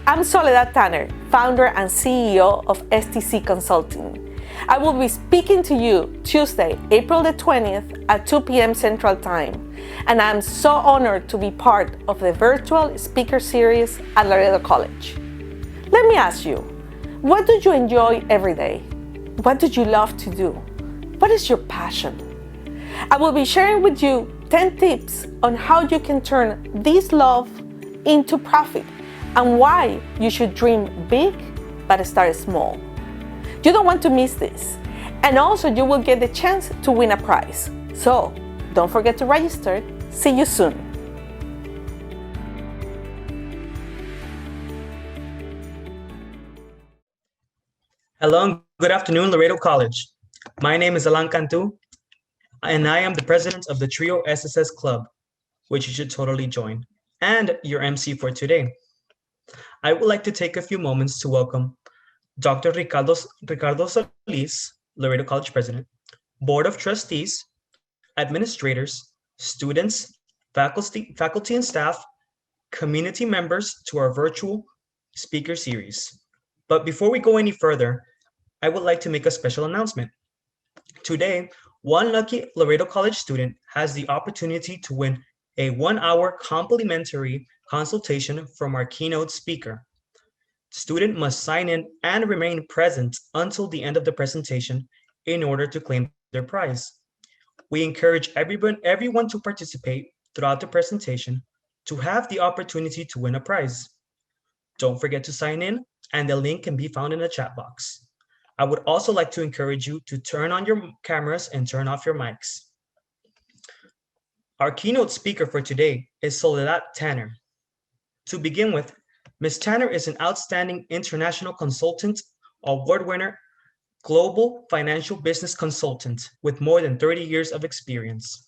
I'm Soledad Tanner, founder and CEO of STC Consulting. I will be speaking to you Tuesday, April the 20th at 2 p.m. Central Time, and I'm so honored to be part of the virtual speaker series at Laredo College. Let me ask you, what do you enjoy every day? What do you love to do? What is your passion? I will be sharing with you 10 tips on how you can turn this love into profit and why you should dream big but start small. You don't want to miss this. And also you will get the chance to win a prize. So don't forget to register. See you soon. Hello and good afternoon, Laredo College. My name is Alan Cantu, and I am the president of the Trio SSS Club, which you should totally join, and your MC for today. I would like to take a few moments to welcome Dr. Ricardo Solis, Laredo College president, Board of Trustees, administrators, students, faculty and staff, community members to our virtual speaker series. But before we go any further, I would like to make a special announcement. Today, one lucky Laredo College student has the opportunity to win a 1-hour complimentary consultation from our keynote speaker. Student must sign in and remain present until the end of the presentation in order to claim their prize. We encourage everyone to participate throughout the presentation to have the opportunity to win a prize. Don't forget to sign in, and the link can be found in the chat box. I would also like to encourage you to turn on your cameras and turn off your mics. Our keynote speaker for today is Soledad Tanner. To begin with, Ms. Tanner is an outstanding international consultant, award winner, global financial business consultant with more than 30 years of experience.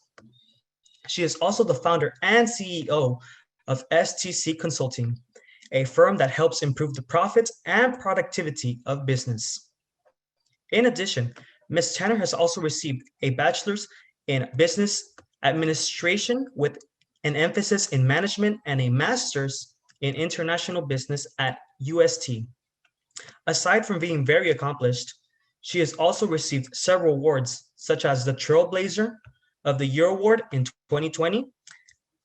She is also the founder and CEO of STC Consulting, a firm that helps improve the profits and productivity of business. In addition, Ms. Tanner has also received a bachelor's in business administration with an emphasis in management and a master's in international business at UST. Aside from being very accomplished, she has also received several awards, such as the Trailblazer of the Year Award in 2020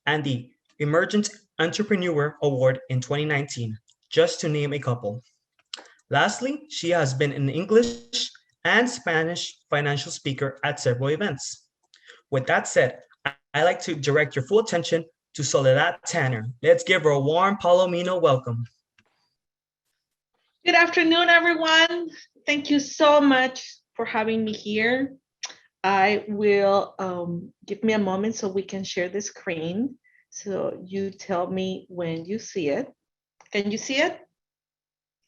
and the Emergent Entrepreneur Award in 2019, just to name a couple. Lastly, she has been an English and Spanish financial speaker at several events. With that said, I like to direct your full attention to Soledad Tanner. Let's give her a warm Palomino welcome. Good afternoon, everyone. Thank you so much for having me here. I will give me a moment so we can share the screen. So you tell me when you see it. Can you see it?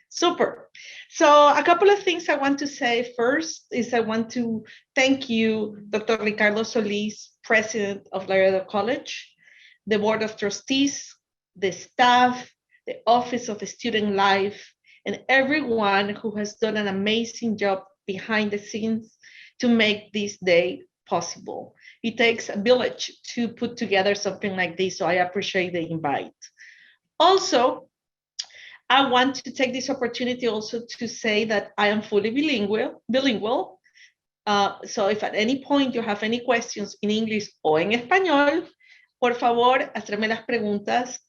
Super. So a couple of things I want to say first is I want to thank you, Dr. Ricardo Solis, President of Laredo College, the Board of Trustees, the staff, the Office of Student Life, and everyone who has done an amazing job behind the scenes to make this day possible. It takes a village to put together something like this, so I appreciate the invite. Also, I want to take this opportunity also to say that I am fully bilingual. So if at any point you have any questions in English o en español, por favor, hacerme las preguntas.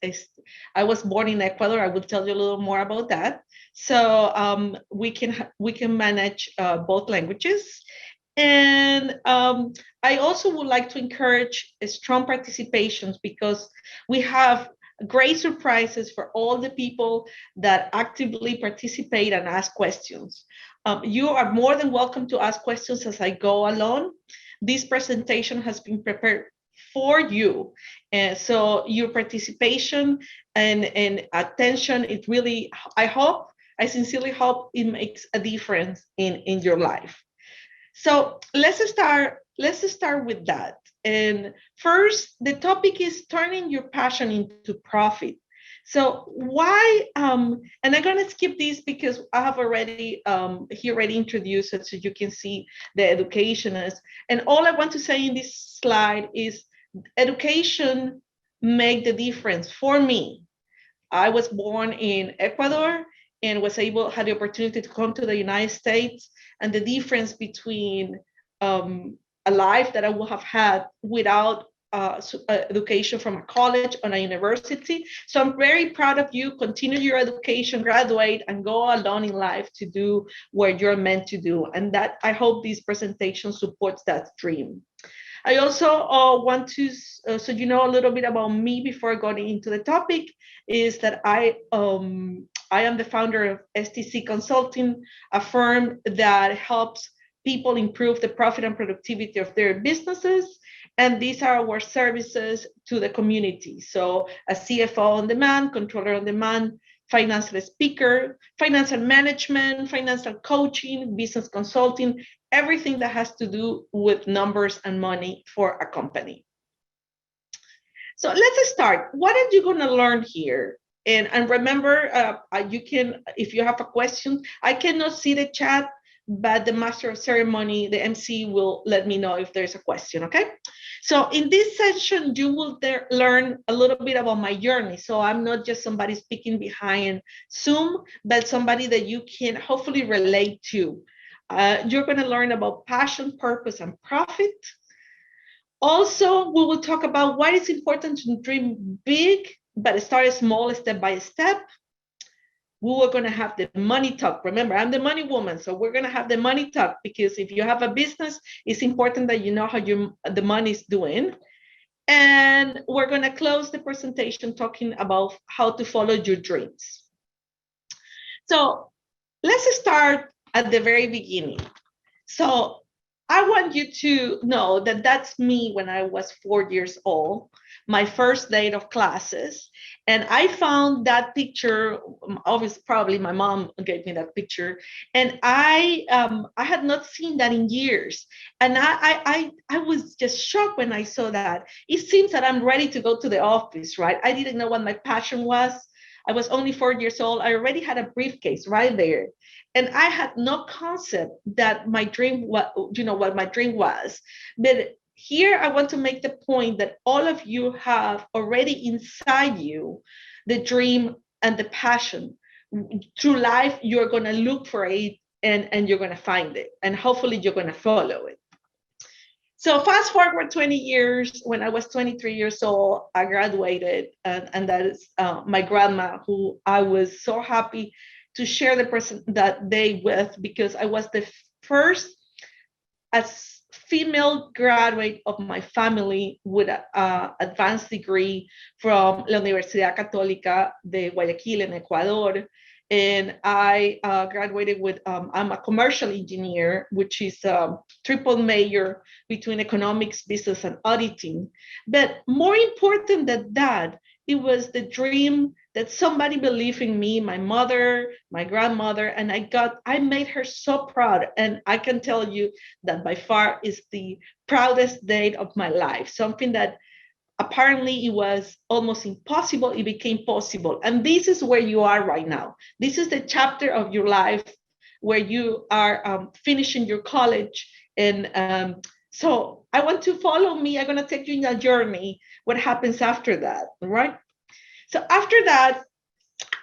I was born in Ecuador. I will tell you a little more about that. So we can manage both languages. And I also would like to encourage strong participations because we have great surprises for all the people that actively participate and ask questions. You are more than welcome to ask questions as I go along. This presentation has been prepared for you. And so your participation and attention, it really, I sincerely hope it makes a difference in your life. So let's start with that. And first, the topic is turning your passion into profit. So why, and I'm gonna skip this because I have already introduced it so you can see the education is, and all I want to say in this slide is education make the difference for me. I was born in Ecuador and had the opportunity to come to the United States, and the difference between a life that I would have had without education from a college or a university. So I'm very proud of you. Continue your education, graduate, and go along in life to do what you're meant to do. And that, I hope this presentation supports that dream. I also want to, so you know a little bit about me before going into the topic, is that I am the founder of STC Consulting, a firm that helps people improve the profit and productivity of their businesses. And these are our services to the community. So a CFO On-demand, controller On-demand, financial speaker, financial management, financial coaching, business consulting, everything that has to do with numbers and money for a company. So let's start. What are you going to learn here? And remember, you can, if you have a question, I cannot see the chat, but the master of ceremony, the MC, will let me know if there's a question, okay? So in this session, you will learn a little bit about my journey. So I'm not just somebody speaking behind Zoom, but somebody that you can hopefully relate to. You're going to learn about passion, purpose, and profit. Also, we will talk about why it's important to dream big, but start small, step by step. We were going to have the money talk. Remember, I'm the money woman, so we're going to have the money talk, because if you have a business, it's important that you know how the money is doing. And we're going to close the presentation talking about how to follow your dreams. So let's start at the very beginning. So I want you to know that that's me when I was 4 years old, my first day of classes. And I found that picture, obviously, probably my mom gave me that picture. And I had not seen that in years. And I was just shocked when I saw that. It seems that I'm ready to go to the office, right? I didn't know what my passion was. I was only 4 years old. I already had a briefcase right there. And I had no concept that my dream, what my dream was. But here I want to make the point that all of you have already inside you the dream and the passion. Through life, you're going to look for it, and you're going to find it. And hopefully you're going to follow it. So fast forward 20 years, when I was 23 years old, I graduated. And that is my grandma, who I was so happy to share that day with, because I was the first as female graduate of my family with an advanced degree from La Universidad Católica de Guayaquil in Ecuador. And I graduated with, I'm a commercial engineer, which is a triple major between economics, business, and auditing. But more important than that, it was the dream that somebody believed in me, my mother, my grandmother, and I made her so proud. And I can tell you that by far is the proudest day of my life, something that apparently it was almost impossible, it became possible. And this is where you are right now. This is the chapter of your life where you are finishing your college. And so I want to follow me. I'm going to take you in a journey, what happens after that, right? So after that,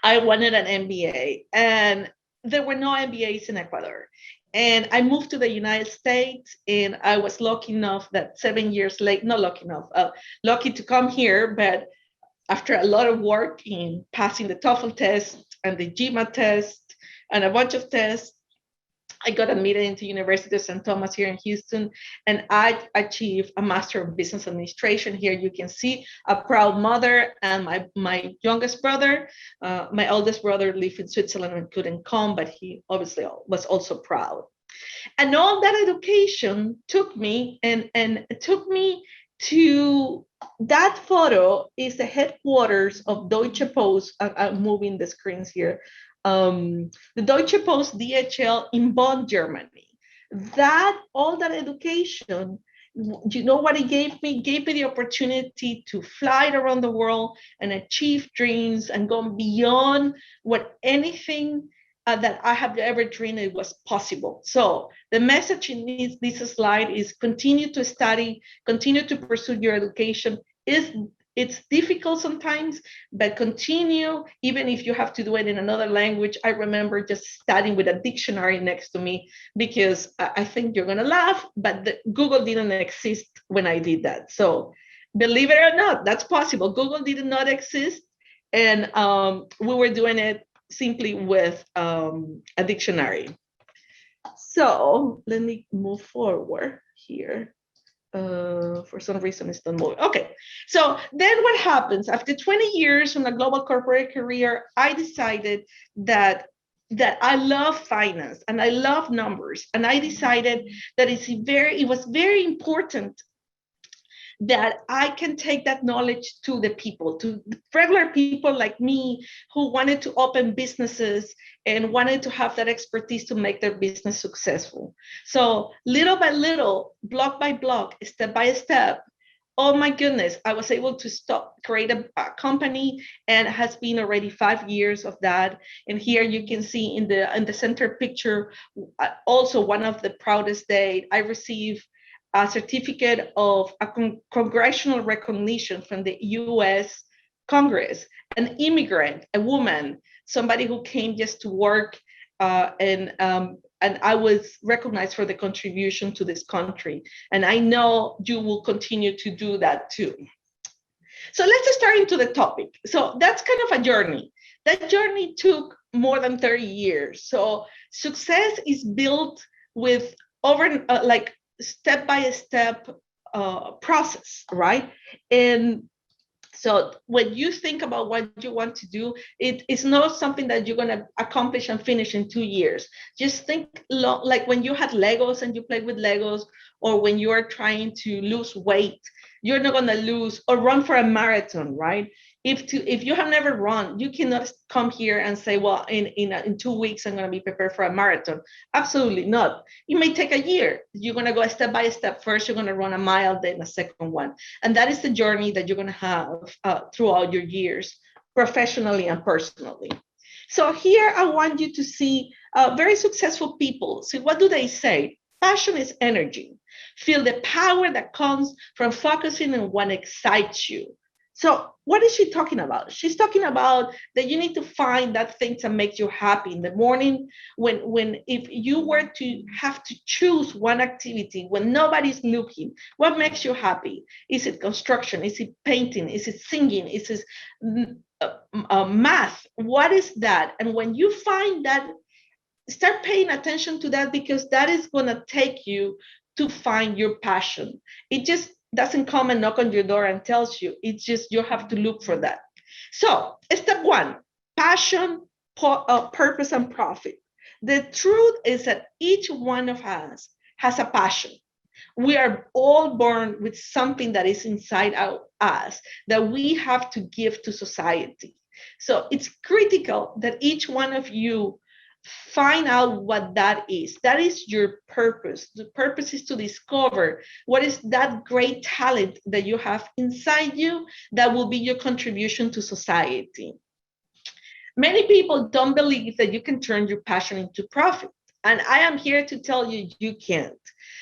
I wanted an MBA, and there were no MBAs in Ecuador. And I moved to the United States, and I was lucky enough that 7 years late, not lucky enough, lucky to come here, but after a lot of work in passing the TOEFL test and the GMAT test and a bunch of tests, I got admitted into University of St. Thomas here in Houston, and I achieved a Master of Business Administration. Here you can see a proud mother and my youngest brother. My oldest brother lived in Switzerland and couldn't come, but he obviously was also proud. And all that education took me and took me to that photo is the headquarters of Deutsche Post. I'm moving the screens here. The Deutsche Post DHL in Bonn, Germany. All that education, you know what it gave me? It gave me the opportunity to fly around the world and achieve dreams and go beyond what anything that I have ever dreamed it was possible. So the message in this slide is continue to study, continue to pursue your education. It's difficult sometimes, but continue, even if you have to do it in another language. I remember just studying with a dictionary next to me, because I think you're gonna laugh, but Google didn't exist when I did that. So believe it or not, that's possible. Google did not exist, and we were doing it simply with a dictionary. So let me move forward here. For some reason it's not moving. Okay, so then what happens? After 20 years in a global corporate career, I decided that I love finance and I love numbers, and I decided that it was very important that I can take that knowledge to the people, to regular people like me who wanted to open businesses and wanted to have that expertise to make their business successful. So little by little, block by block, step by step, oh my goodness, I was able to create a company, and it has been already 5 years of that. And here you can see in the center picture, also one of the proudest days, I received a certificate of a congressional recognition from the US Congress, an immigrant, a woman, somebody who came just to work, and I was recognized for the contribution to this country. And I know you will continue to do that too. So let's start into the topic. So that's kind of a journey. That journey took more than 30 years. So success is built with like step-by-step process, right? And so when you think about what you want to do, it's not something that you're going to accomplish and finish in 2 years. Just think like when you had Legos and you played with Legos, or when you are trying to lose weight, you're not going to lose or run for a marathon, right? If you have never run, you cannot come here and say, well, in 2 weeks, I'm going to be prepared for a marathon. Absolutely not. It may take a year. You're going to go step by step. First, you're going to run a mile, then a second one. And that is the journey that you're going to have throughout your years, professionally and personally. So here I want you to see very successful people. So what do they say? Passion is energy. Feel the power that comes from focusing on what excites you. So what is she talking about? She's talking about that you need to find that thing that makes you happy in the morning. When if you were to have to choose one activity when nobody's looking, what makes you happy? Is it construction? Is it painting? Is it singing? Is it math? What is that? And when you find that, start paying attention to that, because that is going to take you to find your passion. It just doesn't come and knock on your door and tells you. It's just you have to look for that. So step one, passion, purpose, and profit. The truth is that each one of us has a passion. We are all born with something that is inside us that we have to give to society. So it's critical that each one of you find out what that is. That is your purpose. The purpose is to discover what is that great talent that you have inside you that will be your contribution to society. Many people don't believe that you can turn your passion into profit. And I am here to tell you, you can't.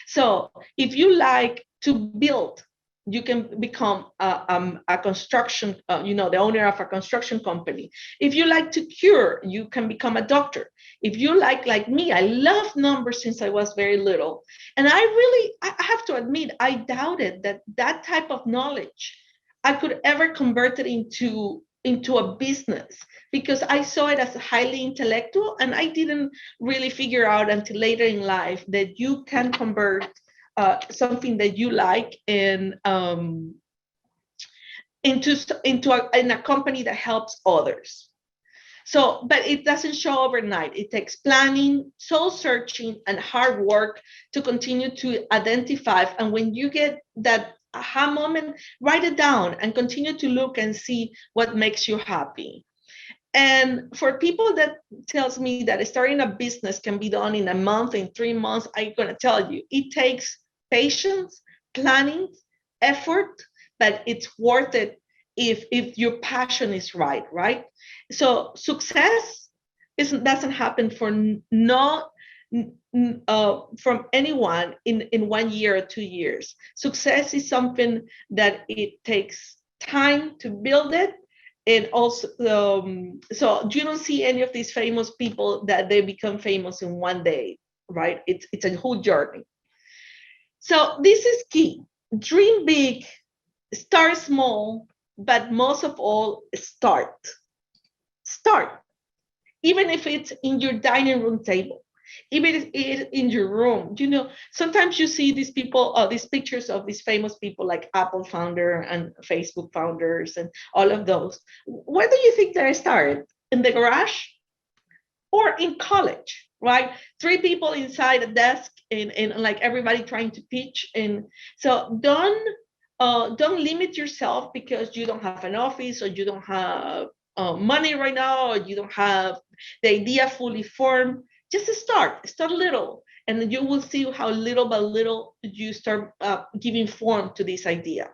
So if you like to build, you can become a construction, the owner of a construction company. If you like to cure, you can become a doctor. If you like me, I love numbers since I was very little. And I have to admit, I doubted that type of knowledge I could ever convert it into a business, because I saw it as highly intellectual, and I didn't really figure out until later in life that you can convert something that you like in a company that helps others. So, but it doesn't show overnight. It takes planning, soul searching, and hard work to continue to identify. And when you get that aha moment, write it down and continue to look and see what makes you happy. And for people that tells me that starting a business can be done in a month, in 3 months, I'm going to tell you, it takes patience, planning, effort, but it's worth it if your passion is right? So success doesn't happen from anyone in 1 year or 2 years. Success is something that it takes time to build it. And also, so you don't see any of these famous people that they become famous in one day, right? It's a whole journey. So this is key. Dream big, start small, but most of all, start. Start. Even if it's in your dining room table, even if it's in your room. Sometimes you see these people, these pictures of these famous people like Apple founder and Facebook founders and all of those. Where do you think they started? In the garage or in college, right? Three people inside a desk and like everybody trying to pitch. And so don't limit yourself because you don't have an office or you don't have money right now, or you don't have the idea fully formed. Just start little, and then you will see how little by little you start giving form to this idea.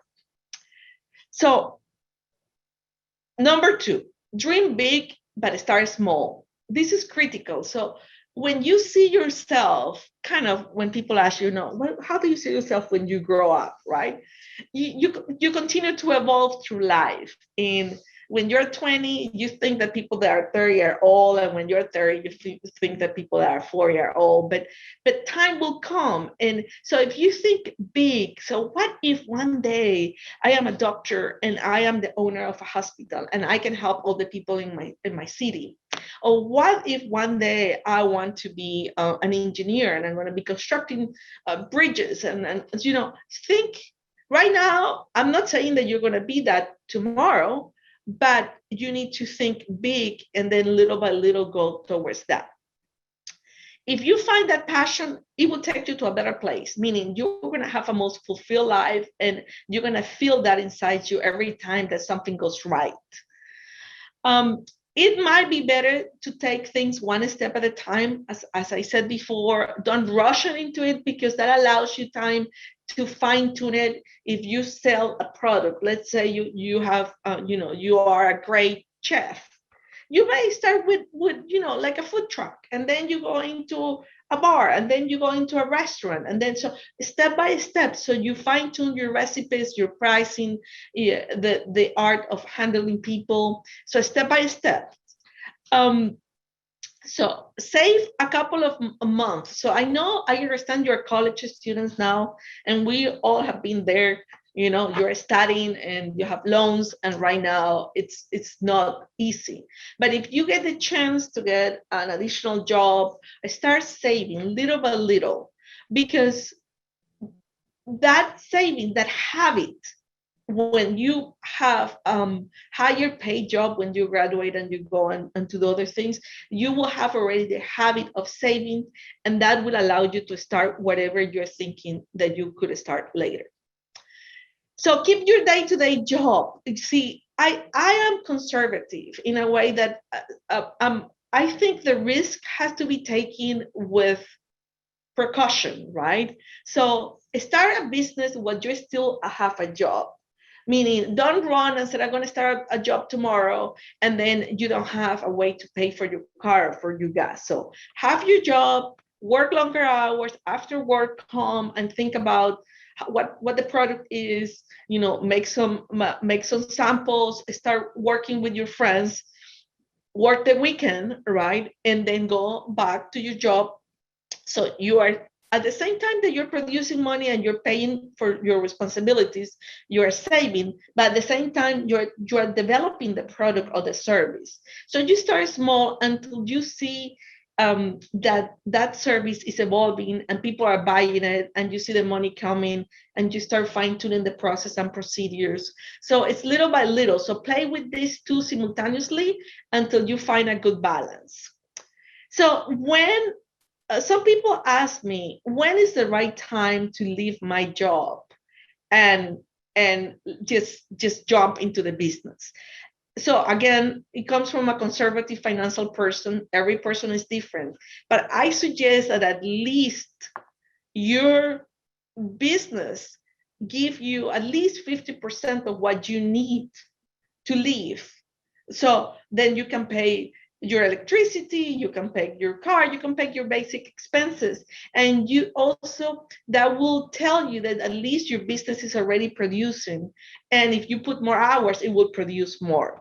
So number 2, dream big, but start small. This is critical. So when you see yourself, kind of when people ask you, how do you see yourself when you grow up, right? You continue to evolve through life. And when you're 20, you think that people that are 30 are old, and when you're 30, you think that people that are 40 are old. But time will come, and so if you think big, so what if one day I am a doctor and I am the owner of a hospital and I can help all the people in my city? Or what if one day I want to be an engineer and I'm going to be constructing bridges and think. Right now, I'm not saying that you're going to be that tomorrow, but you need to think big and then little by little go towards that. If you find that passion, it will take you to a better place, meaning you're going to have a most fulfilled life and you're going to feel that inside you every time that something goes right. It might be better to take things one step at a time. As I said before, don't rush into it, because that allows you time to fine tune it. If you sell a product, let's say you have, you are a great chef, you may start with like a food truck, and then you go into a bar, and then you go into a restaurant, and then so step by step, so you fine tune your recipes, your pricing, the art of handling people, so step by step. So save a couple of months. So I understand you're college students now, and we all have been there. You're studying and you have loans, and right now it's not easy. But if you get the chance to get an additional job, start saving little by little, because that saving, that habit, when you have higher paid job when you graduate and you go and to the other things, you will have already the habit of saving, and that will allow you to start whatever you're thinking that you could start later. So keep your day-to-day job. See, I am conservative in a way that I think the risk has to be taken with precaution, right? So start a business while you still have a job. Meaning, don't run and say, I'm going to start a job tomorrow, and then you don't have a way to pay for your car, for your gas. So have your job, work longer hours, after work, come and think about what the product is, make some samples, start working with your friends, work the weekend, right? And then go back to your job. So you are, at the same time that you're producing money and you're paying for your responsibilities, you're saving, but at the same time, you're developing the product or the service. So you start small until you see that service is evolving and people are buying it, and you see the money coming, and you start fine-tuning the process and procedures. So it's little by little. So play with these two simultaneously until you find a good balance. So when some people ask me, when is the right time to leave my job and just jump into the business? So again, it comes from a conservative financial person. Every person is different, but I suggest that at least your business give you at least 50% of what you need to live. So then you can pay your electricity, you can pay your car, you can pay your basic expenses. And you also, that will tell you that at least your business is already producing. And if you put more hours, it will produce more.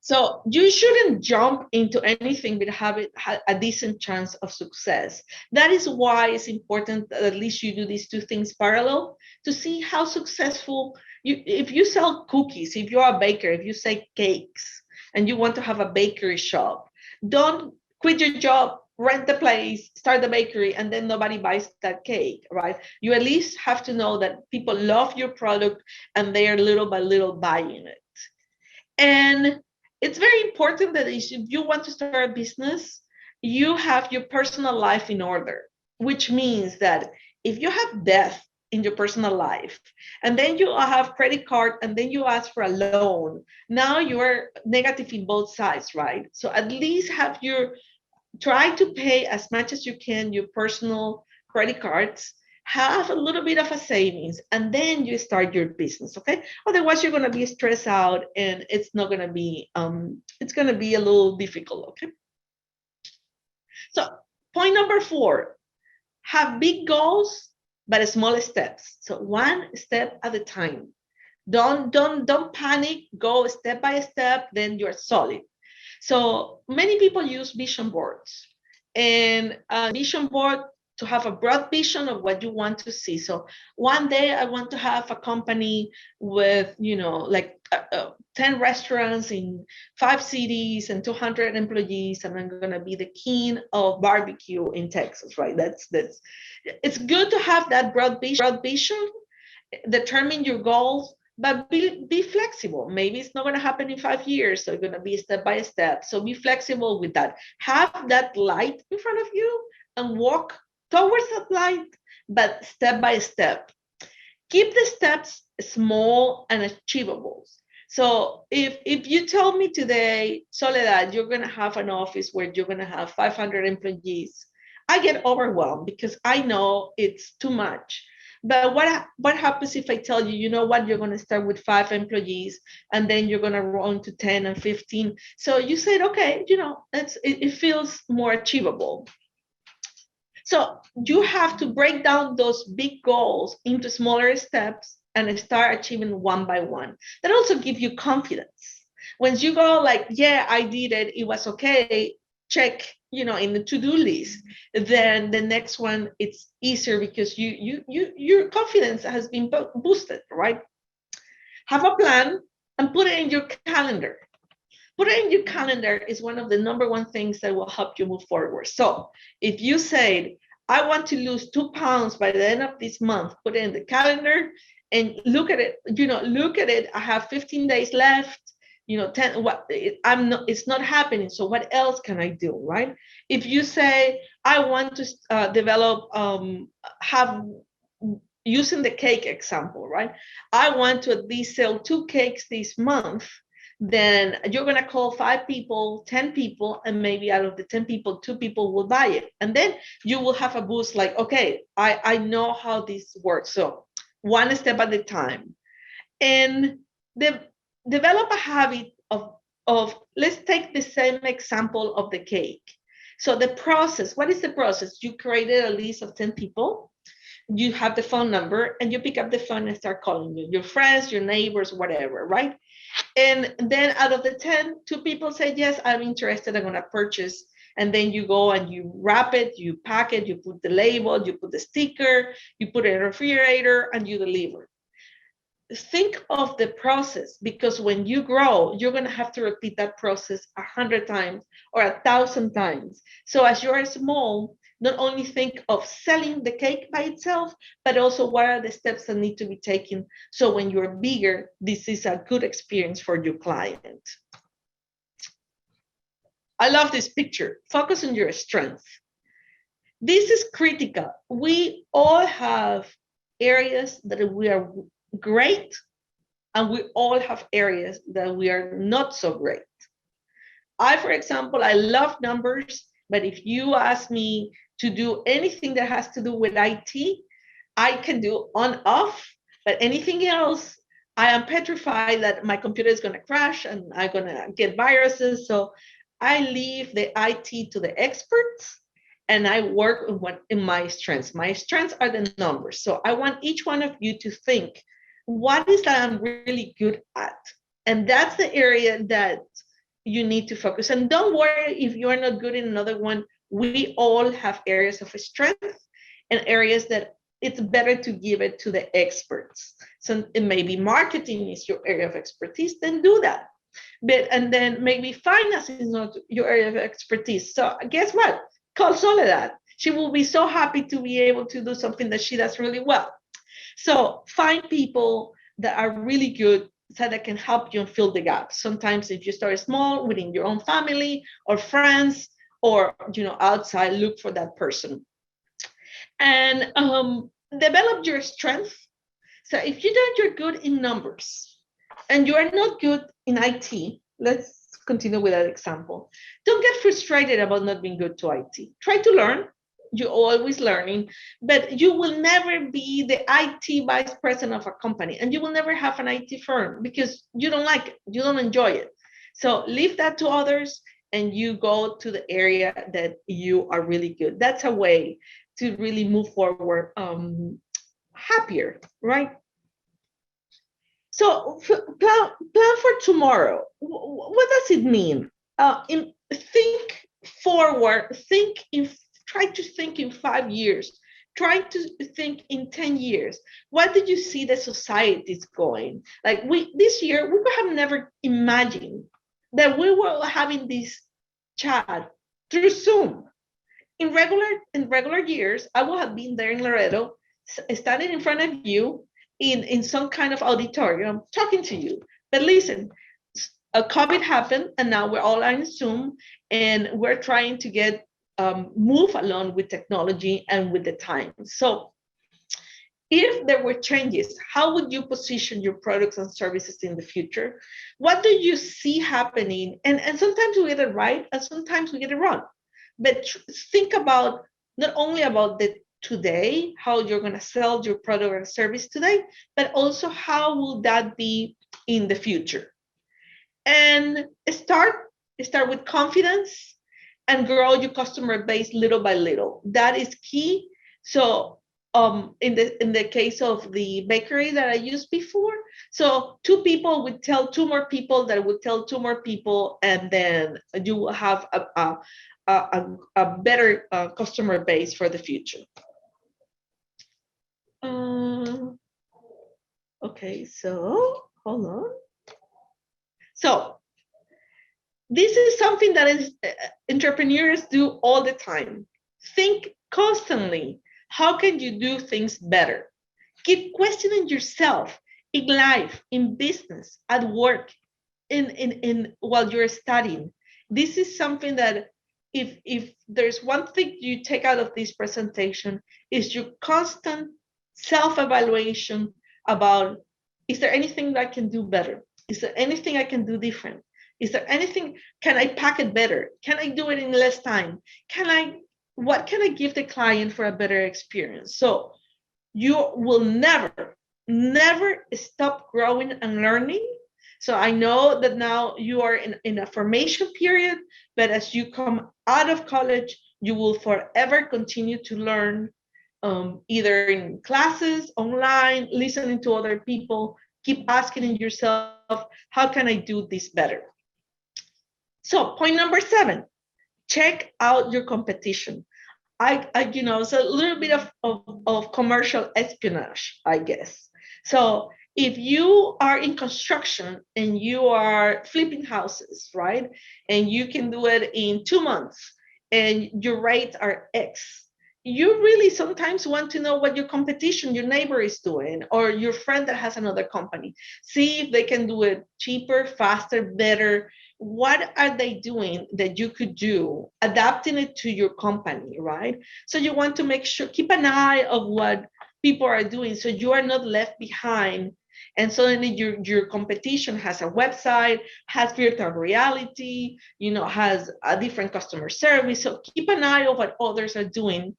So you shouldn't jump into anything but have a decent chance of success. That is why it's important that at least you do these two things parallel to see how successful you. If you sell cookies, if you're a baker, if you sell cakes, and you want to have a bakery shop, don't quit your job, rent the place, start the bakery, and then nobody buys that cake, right? You at least have to know that people love your product and they are little by little buying it. And it's very important that if you want to start a business, you have your personal life in order, which means that if you have debt in your personal life, and then you have credit card, and then you ask for a loan, now you're negative in both sides, right? So at least try to pay as much as you can your personal credit cards, have a little bit of a savings, and then you start your business, okay? Otherwise, you're going to be stressed out, and it's not going to be, it's going to be a little difficult, okay? So point number 4, have big goals, but small steps. So one step at a time. Don't panic, go step by step, then you're solid. So many people use vision boards, and a vision board to have a broad vision of what you want to see. So one day I want to have a company with, like 10 restaurants in 5 cities and 200 employees, and I'm going to be the king of barbecue in Texas, right? That's it's good to have that broad vision, determine your goals, but be flexible. Maybe it's not going to happen in 5 years, so it's going to be step by step. So be flexible with that. Have that light in front of you and walk towards that light, but step by step. Keep the steps small and achievable. So if you tell me today, Soledad, you're going to have an office where you're going to have 500 employees, I get overwhelmed because I know it's too much. But what happens if I tell you, you know what, you're going to start with 5 employees, and then you're going to run to 10 and 15. So you said, okay, it feels more achievable. So you have to break down those big goals into smaller steps and start achieving one by one. That also gives you confidence. When you go like, yeah, I did it, it was okay, check, in the to-do list, then the next one, it's easier because your confidence has been boosted, right? Have a plan and put it in your calendar. Put it in your calendar is one of the number one things that will help you move forward. So if you said, I want to lose 2 pounds by the end of this month, put it in the calendar and look at it. Look at it. I have 15 days left. 10. It's not happening. So what else can I do, right? If you say, I want to develop, using the cake example, right? I want to at least sell 2 cakes this month. Then you're going to call 5 people, 10 people, and maybe out of the 10 people, 2 people will buy it. And then you will have a boost like, okay, I know how this works. So one step at a time. And develop a habit of let's take the same example of the cake. So the process, what is the process? You created a list of 10 people. You have the phone number, and you pick up the phone and start calling your friends, your neighbors, whatever, right? And then out of the 10, 2 people say, yes, I'm interested, I'm going to purchase. And then you go and you wrap it, you pack it, you put the label, you put the sticker, you put it in a refrigerator, and you deliver. Think of the process, because when you grow, you're going to have to repeat that process 100 times or 1,000 times. So as you are small, not only think of selling the cake by itself, but also what are the steps that need to be taken. So when you're bigger, this is a good experience for your client. I love this picture. Focus on your strengths. This is critical. We all have areas that we are great, and we all have areas that we are not so great. For example, I love numbers, but if you ask me to do anything that has to do with IT, I can do on, off, but anything else, I am petrified that my computer is going to crash and I'm going to get viruses. So I leave the IT to the experts, and I work in my strengths. My strengths are the numbers. So I want each one of you to think, what is that I'm really good at? And that's the area that you need to focus. And don't worry if you're not good in another one. We all have areas of strength and areas that it's better to give it to the experts. So it maybe marketing is your area of expertise, then do that. And then maybe finance is not your area of expertise. So guess what? Call Soledad. She will be so happy to be able to do something that she does really well. So find people that are really good so that can help you and fill the gap. Sometimes if you start small within your own family or friends or outside, look for that person. And develop your strength. So if you're good in numbers and you are not good in IT, let's continue with that example. Don't get frustrated about not being good to IT. Try to learn. You're always learning, but you will never be the IT vice president of a company, and you will never have an IT firm because you don't like it, you don't enjoy it. So leave that to others and you go to the area that you are really good. That's a way to really move forward happier, right? So plan for tomorrow. What does it mean? Think forward, try to think in 5 years, try to think in 10 years. What did you see the society is going? Like this year, we could have never imagined that we were having this chat through Zoom. In regular years, I would have been there in Laredo, standing in front of you in some kind of auditorium, talking to you. But listen, COVID happened, and now we're all on Zoom, and we're trying to get move along with technology and with the times. So if there were changes, how would you position your products and services in the future? What do you see happening? And sometimes we get it right, and sometimes we get it wrong. But think about not only about the today, how you're going to sell your product or service today, but also how will that be in the future? And start with confidence and grow your customer base little by little. That is key. So in the case of the bakery that I used before, so 2 people would tell 2 more people that would tell 2 more people, and then you will have a better customer base for the future. Okay, so hold on. So this is something that entrepreneurs do all the time. Think constantly. How can you do things better? Keep questioning yourself in life, in business, at work, in while you're studying. This is something that if there's one thing you take out of this presentation is your constant self-evaluation about, is there anything that I can do better? Is there anything I can do different? Is there anything, can I pack it better? Can I do it in less time? What can I give the client for a better experience? So you will never stop growing and learning. So I know that now you are in a formation period, but as you come out of college, you will forever continue to learn, either in classes, online, listening to other people, keep asking yourself, how can I do this better? So point number 7, check out your competition. It's a little bit of commercial espionage, I guess. So if you are in construction and you are flipping houses, right? And you can do it in 2 months and your rates are X, you really sometimes want to know what your competition, your neighbor is doing, or your friend that has another company. See if they can do it cheaper, faster, better. What are they doing that you could do, adapting it to your company, right? So you want to make sure, keep an eye of what people are doing so you are not left behind. And suddenly your competition has a website, has virtual reality, has a different customer service. So keep an eye on what others are doing.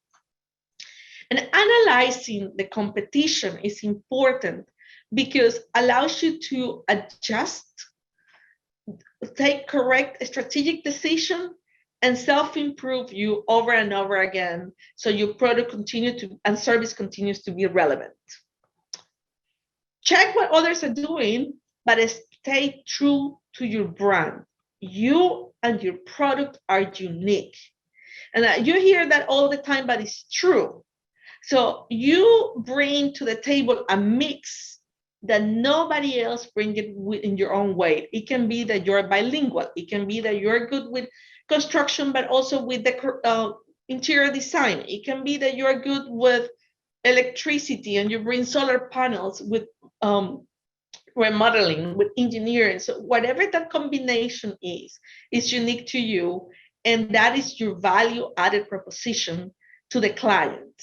And analyzing the competition is important because allows you to adjust take correct strategic decision, and self-improve you over and over again, so your product and service continues to be relevant. Check what others are doing, but stay true to your brand. You and your product are unique. And you hear that all the time, but it's true. So you bring to the table a mix that nobody else brings it in your own way. It can be that you're bilingual. It can be that you're good with construction, but also with the interior design. It can be that you're good with electricity and you bring solar panels, with remodeling, with engineering. So whatever that combination is unique to you, and that is your value added proposition to the client.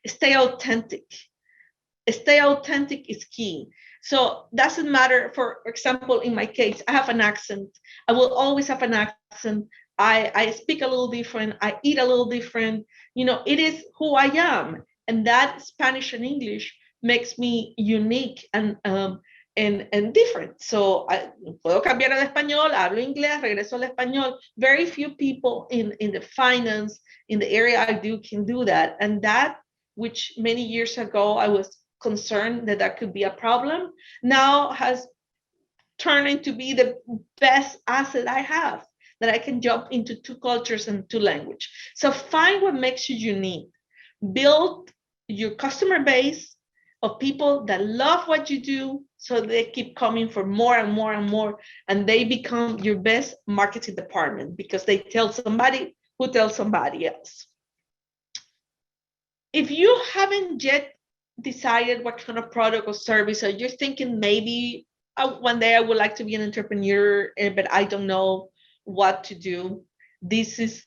Stay authentic. Stay authentic is key. So doesn't matter, for example, in my case, I have an accent. I will always have an accent. I speak a little different. I eat a little different. It is who I am. And that Spanish and English makes me unique and different. So puedo cambiar al español, hablo inglés, regreso al español. Very few people in the finance, in the area I do, can do that. And that, which many years ago I was concerned that could be a problem, now has turned into be the best asset I have, that I can jump into 2 cultures and 2 languages. So find what makes you unique. Build your customer base of people that love what you do, so they keep coming for more and more and more, and they become your best marketing department because they tell somebody who tells somebody else. If you haven't yet decided what kind of product or service, or you're thinking maybe one day I would like to be an entrepreneur, but I don't know what to do, this is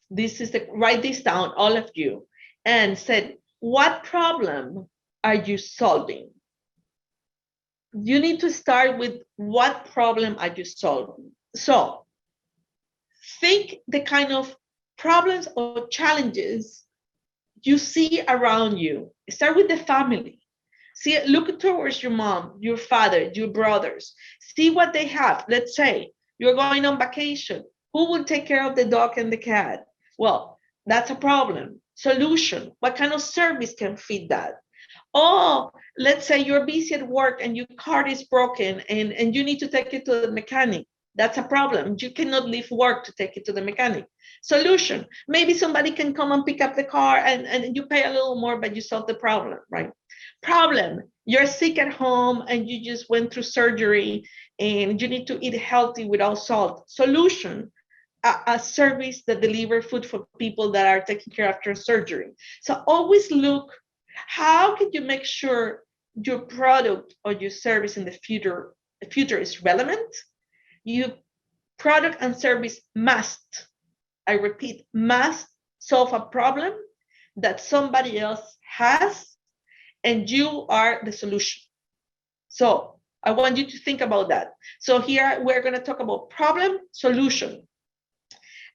write this down, all of you, and said, what problem are you solving? You need to start with what problem are you solving. So think the kind of problems or challenges you see around you. Start with the family. Look towards your mom, your father, your brothers. See what they have. Let's say you're going on vacation. Who will take care of the dog and the cat? Well, that's a problem. Solution. What kind of service can fit that? Oh, let's say you're busy at work and your car is broken and you need to take it to the mechanic. That's a problem. You cannot leave work to take it to the mechanic. Solution. Maybe somebody can come and pick up the car and you pay a little more, but you solve the problem, right? Problem. You're sick at home and you just went through surgery and you need to eat healthy without salt. Solution. A service that delivers food for people that are taking care after surgery. So always look, how can you make sure your product or your service in the future is relevant? Your product and service must, I repeat, must solve a problem that somebody else has, and you are the solution. So I want you to think about that. So here we're going to talk about problem, solution.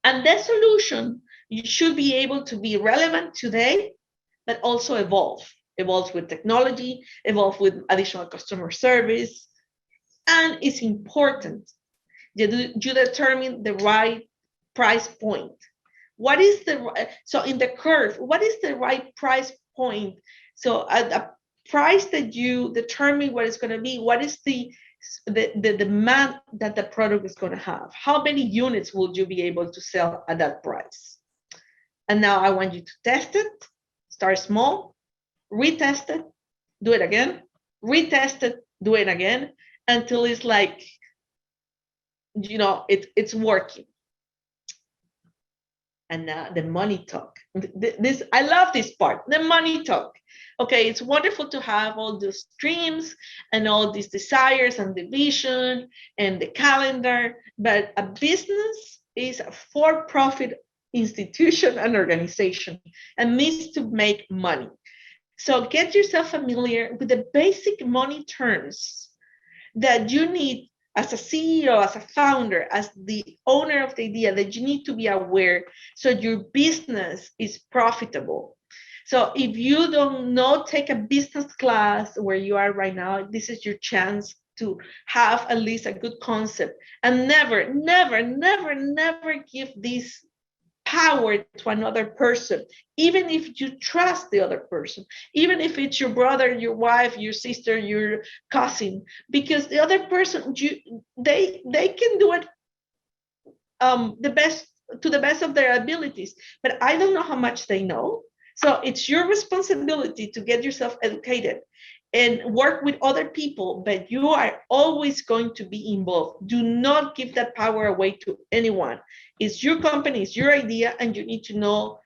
And that solution, you should be able to be relevant today, but also evolves with technology, evolve with additional customer service. And it's important that you determine the right price point. So in the curve, what is the right price point? So at a price that you determine what it's going to be, what is the demand that the product is going to have? How many units will you be able to sell at that price? And now I want you to test it. Start small, retest it, do it again, retest it, do it again, until it's like, it's working. And now the money talk. I love this part, the money talk. Okay, it's wonderful to have all those dreams and all these desires and the vision and the calendar, but a business is a for-profit institution and organization and needs to make money. So get yourself familiar with the basic money terms that you need as a CEO, as a founder, as the owner of the idea, that you need to be aware so your business is profitable. So if you don't know, take a business class where you are right now. This is your chance to have at least a good concept, and never, never, never, never give this power to another person, even if you trust the other person, even if it's your brother, your wife, your sister, your cousin, because the other person, they can do it the best, to the best of their abilities, but I don't know how much they know. So it's your responsibility to get yourself educated and work with other people, but you are always going to be involved. Do not give that power away to anyone. It's your company, it's your idea, and you need to know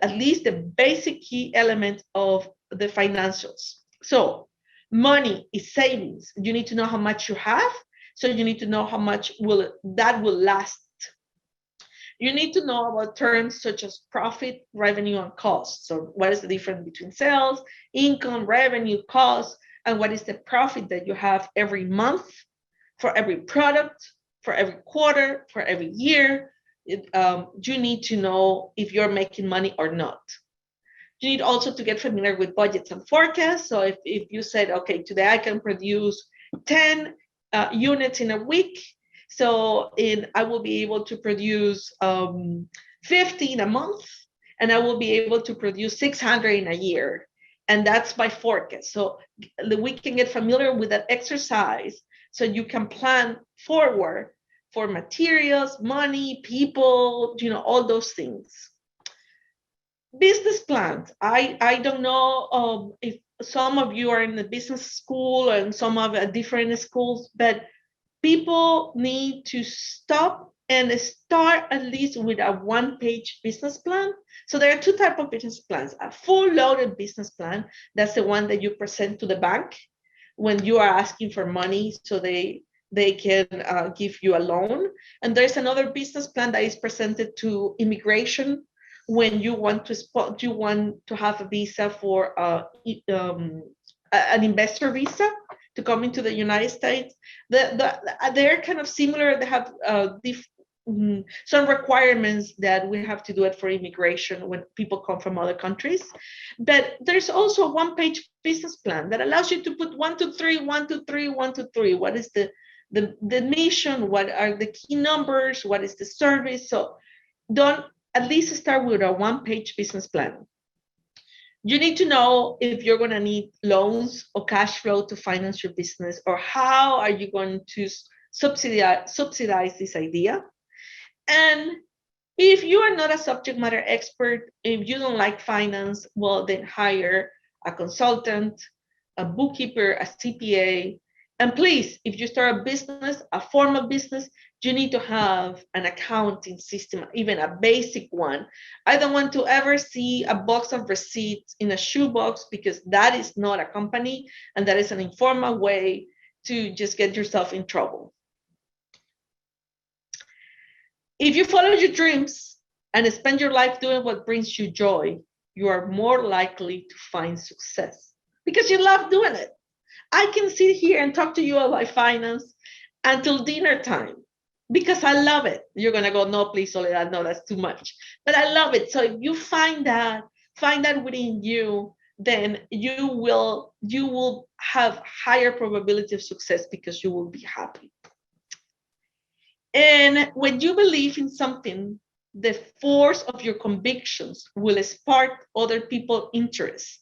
at least the basic key element of the financials. So money is savings. You need to know how much you have. So you need to know how much that will last. You need to know about terms such as profit, revenue, and cost. So what is the difference between sales, income, revenue, cost, and what is the profit that you have every month for every product, for every quarter, for every year? You need to know if you're making money or not. You need also to get familiar with budgets and forecasts. So if you said, okay, today I can produce 10 units in a week, so I will be able to produce 50 in a month, and I will be able to produce 600 in a year. And that's my forecast. So we can get familiar with that exercise so you can plan forward for materials, money, people, all those things. Business plans. I don't know if some of you are in the business school and some of different schools, but people need to stop and start at least with a one-page business plan. So there are two types of business plans. A full-loaded business plan, that's the one that you present to the bank when you are asking for money so they can give you a loan. And there's another business plan that is presented to immigration when you want to have a visa for an investor visa to come into the United States. They're kind of similar. They have some requirements that we have to do it for immigration when people come from other countries. But there's also a one-page business plan that allows you to put 1, 2, 3, 1, 2, 3, 1, 2, 3. What is the mission? What are the key numbers? What is the service? So don't at least start with a one-page business plan. You need to know if you're going to need loans or cash flow to finance your business, or how are you going to subsidize this idea. And if you are not a subject matter expert, if you don't like finance, well, then hire a consultant, a bookkeeper, a CPA. And please, if you start a business, a formal business, you need to have an accounting system, even a basic one. I don't want to ever see a box of receipts in a shoebox, because that is not a company, and that is an informal way to just get yourself in trouble. If you follow your dreams and spend your life doing what brings you joy, you are more likely to find success because you love doing it. I can sit here and talk to you about finance until dinner time because I love it. You're going to go, no, please, Soledad, no, that's too much. But I love it. So if you find that within you, then you will have higher probability of success because you will be happy. And when you believe in something, the force of your convictions will spark other people's interest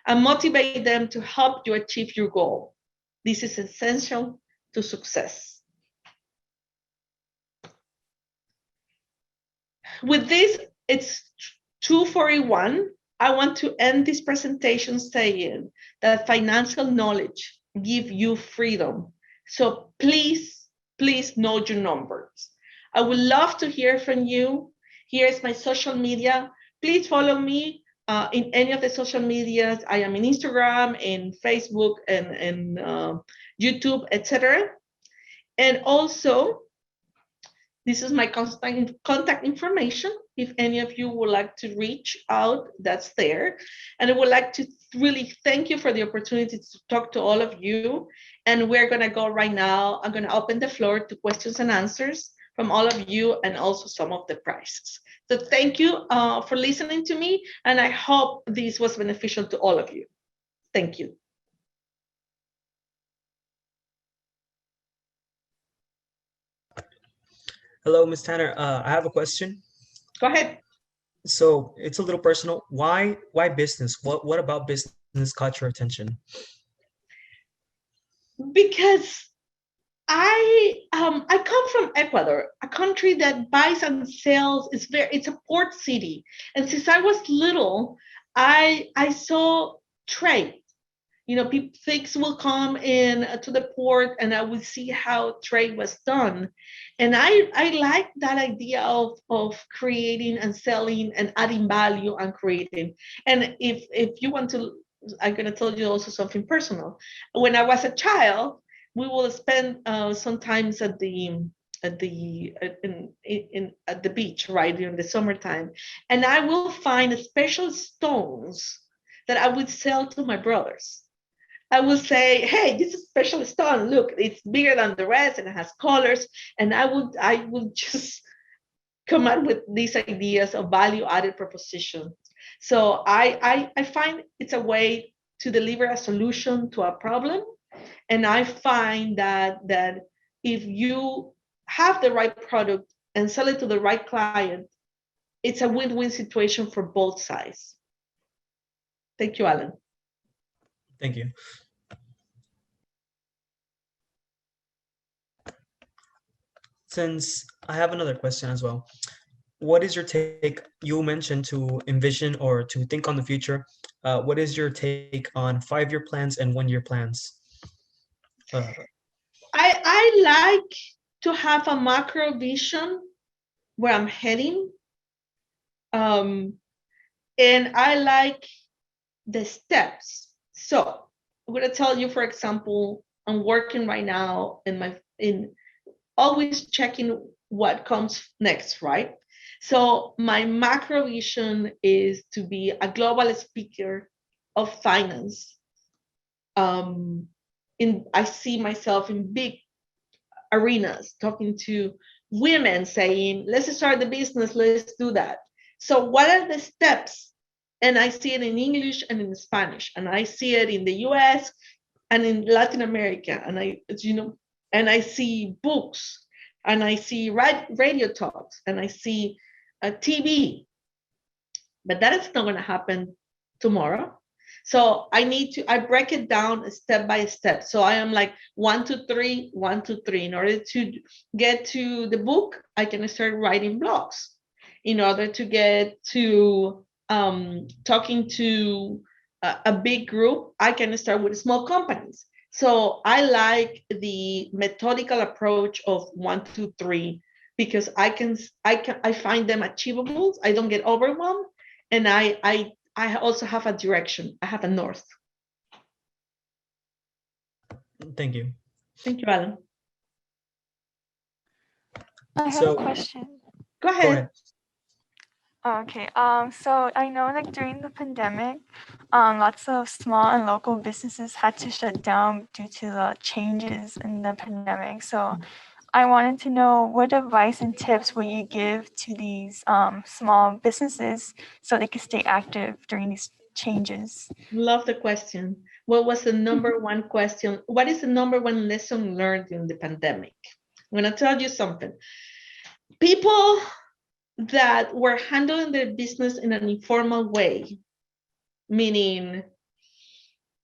and motivate them to help you achieve your goal. This is essential to success. With this, it's 2:41. I want to end this presentation saying that financial knowledge gives you freedom. So please know your numbers. I would love to hear from you. Here's my social media. Please follow me in any of the social medias. I am in Instagram and Facebook and YouTube, etc. And also, this is my contact information. If any of you would like to reach out, that's there. And I would like to really thank you for the opportunity to talk to all of you. And we're going to go right now. I'm going to open the floor to questions and answers from all of you, and also some of the prizes. So thank you for listening to me. And I hope this was beneficial to all of you. Thank you. Hello, Ms. Tanner. I have a question. Go ahead. So it's a little personal. Why business? What about business caught your attention? Because I come from Ecuador, a country that buys and sells. It's a port city, and since I was little, I saw trade. Things will come in to the port, and I would see how trade was done, and I like that idea of creating and selling and adding value and creating. And if you want to, I'm gonna tell you also something personal. When I was a child, we will spend sometimes at the beach, right, during the summertime, and I will find special stones that I would sell to my brothers. I will say, hey, this is a special stone. Look, it's bigger than the rest and it has colors. And I would just come up with these ideas of value added proposition. So I find it's a way to deliver a solution to a problem. And I find that if you have the right product and sell it to the right client, it's a win-win situation for both sides. Thank you, Alan. Thank you. Since I have another question as well, what is your take? You mentioned to envision or to think on the future. What is your take on 5-year plans and 1-year plans? I like to have a macro vision where I'm heading. And I like the steps. So I'm going to tell you, for example, I'm working right now in always checking what comes next, right? So my macro vision is to be a global speaker of finance. I see myself in big arenas talking to women saying, let's start the business, let's do that. So what are the steps? And I see it in English and in Spanish, and I see it in the US and in Latin America, and I see books, and I see radio talks, and I see TV. But that is not going to happen tomorrow. So I break it down step by step. So I am like 1, 2, 3, 1, 2, 3. In order to get to the book, I can start writing blogs. In order to get to talking to a big group, I can start with small companies. So I like the methodical approach of 1, 2, 3 because I find them achievable. I don't get overwhelmed, and I also have a direction. I have a north. Thank you. Thank you, Alan. I have a question. Go ahead. Okay. So I know, like, during the pandemic, lots of small and local businesses had to shut down due to the changes in the pandemic. So I wanted to know, what advice and tips would you give to these small businesses so they could stay active during these changes? Love the question. What was the number one question? What is the number one lesson learned in the pandemic? I'm going to tell you something. People that were handling their business in an informal way, meaning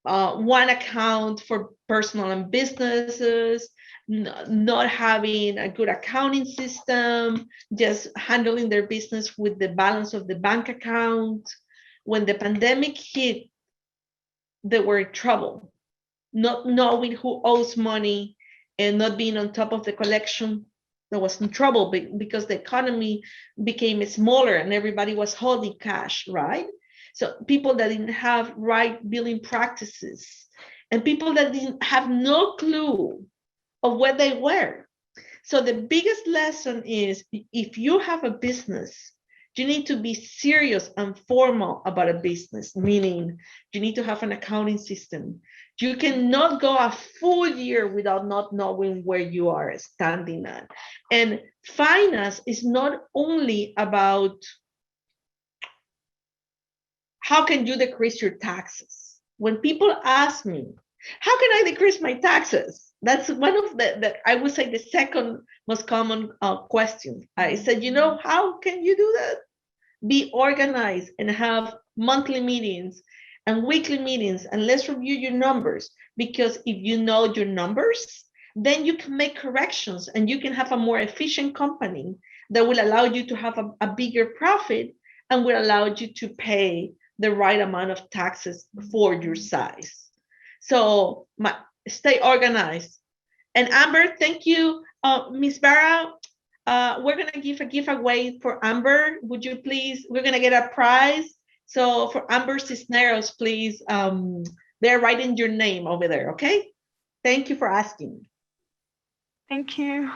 one account for personal and businesses, not having a good accounting system, just handling their business with the balance of the bank account. When the pandemic hit, they were in trouble, not knowing who owes money and not being on top of the collection. That was in trouble because the economy became smaller and everybody was holding cash, right? So people that didn't have right billing practices and people that didn't have no clue of where they were. So the biggest lesson is, if you have a business, you need to be serious and formal about a business, meaning you need to have an accounting system. You cannot go a full year without not knowing where you are standing at. And finance is not only about how can you decrease your taxes. When people ask me, how can I decrease my taxes? That's one of the I would say the second most common question. I said, how can you do that? Be organized and have monthly meetings and weekly meetings, and let's review your numbers, because if you know your numbers, then you can make corrections and you can have a more efficient company that will allow you to have a bigger profit and will allow you to pay the right amount of taxes for your size. So stay organized. And Amber, thank you. Miss Barra, we're going to give a giveaway for Amber. Would you please, we're going to get a prize. So for Amber Cisneros, please, they're writing your name over there, okay? Thank you for asking. Thank you.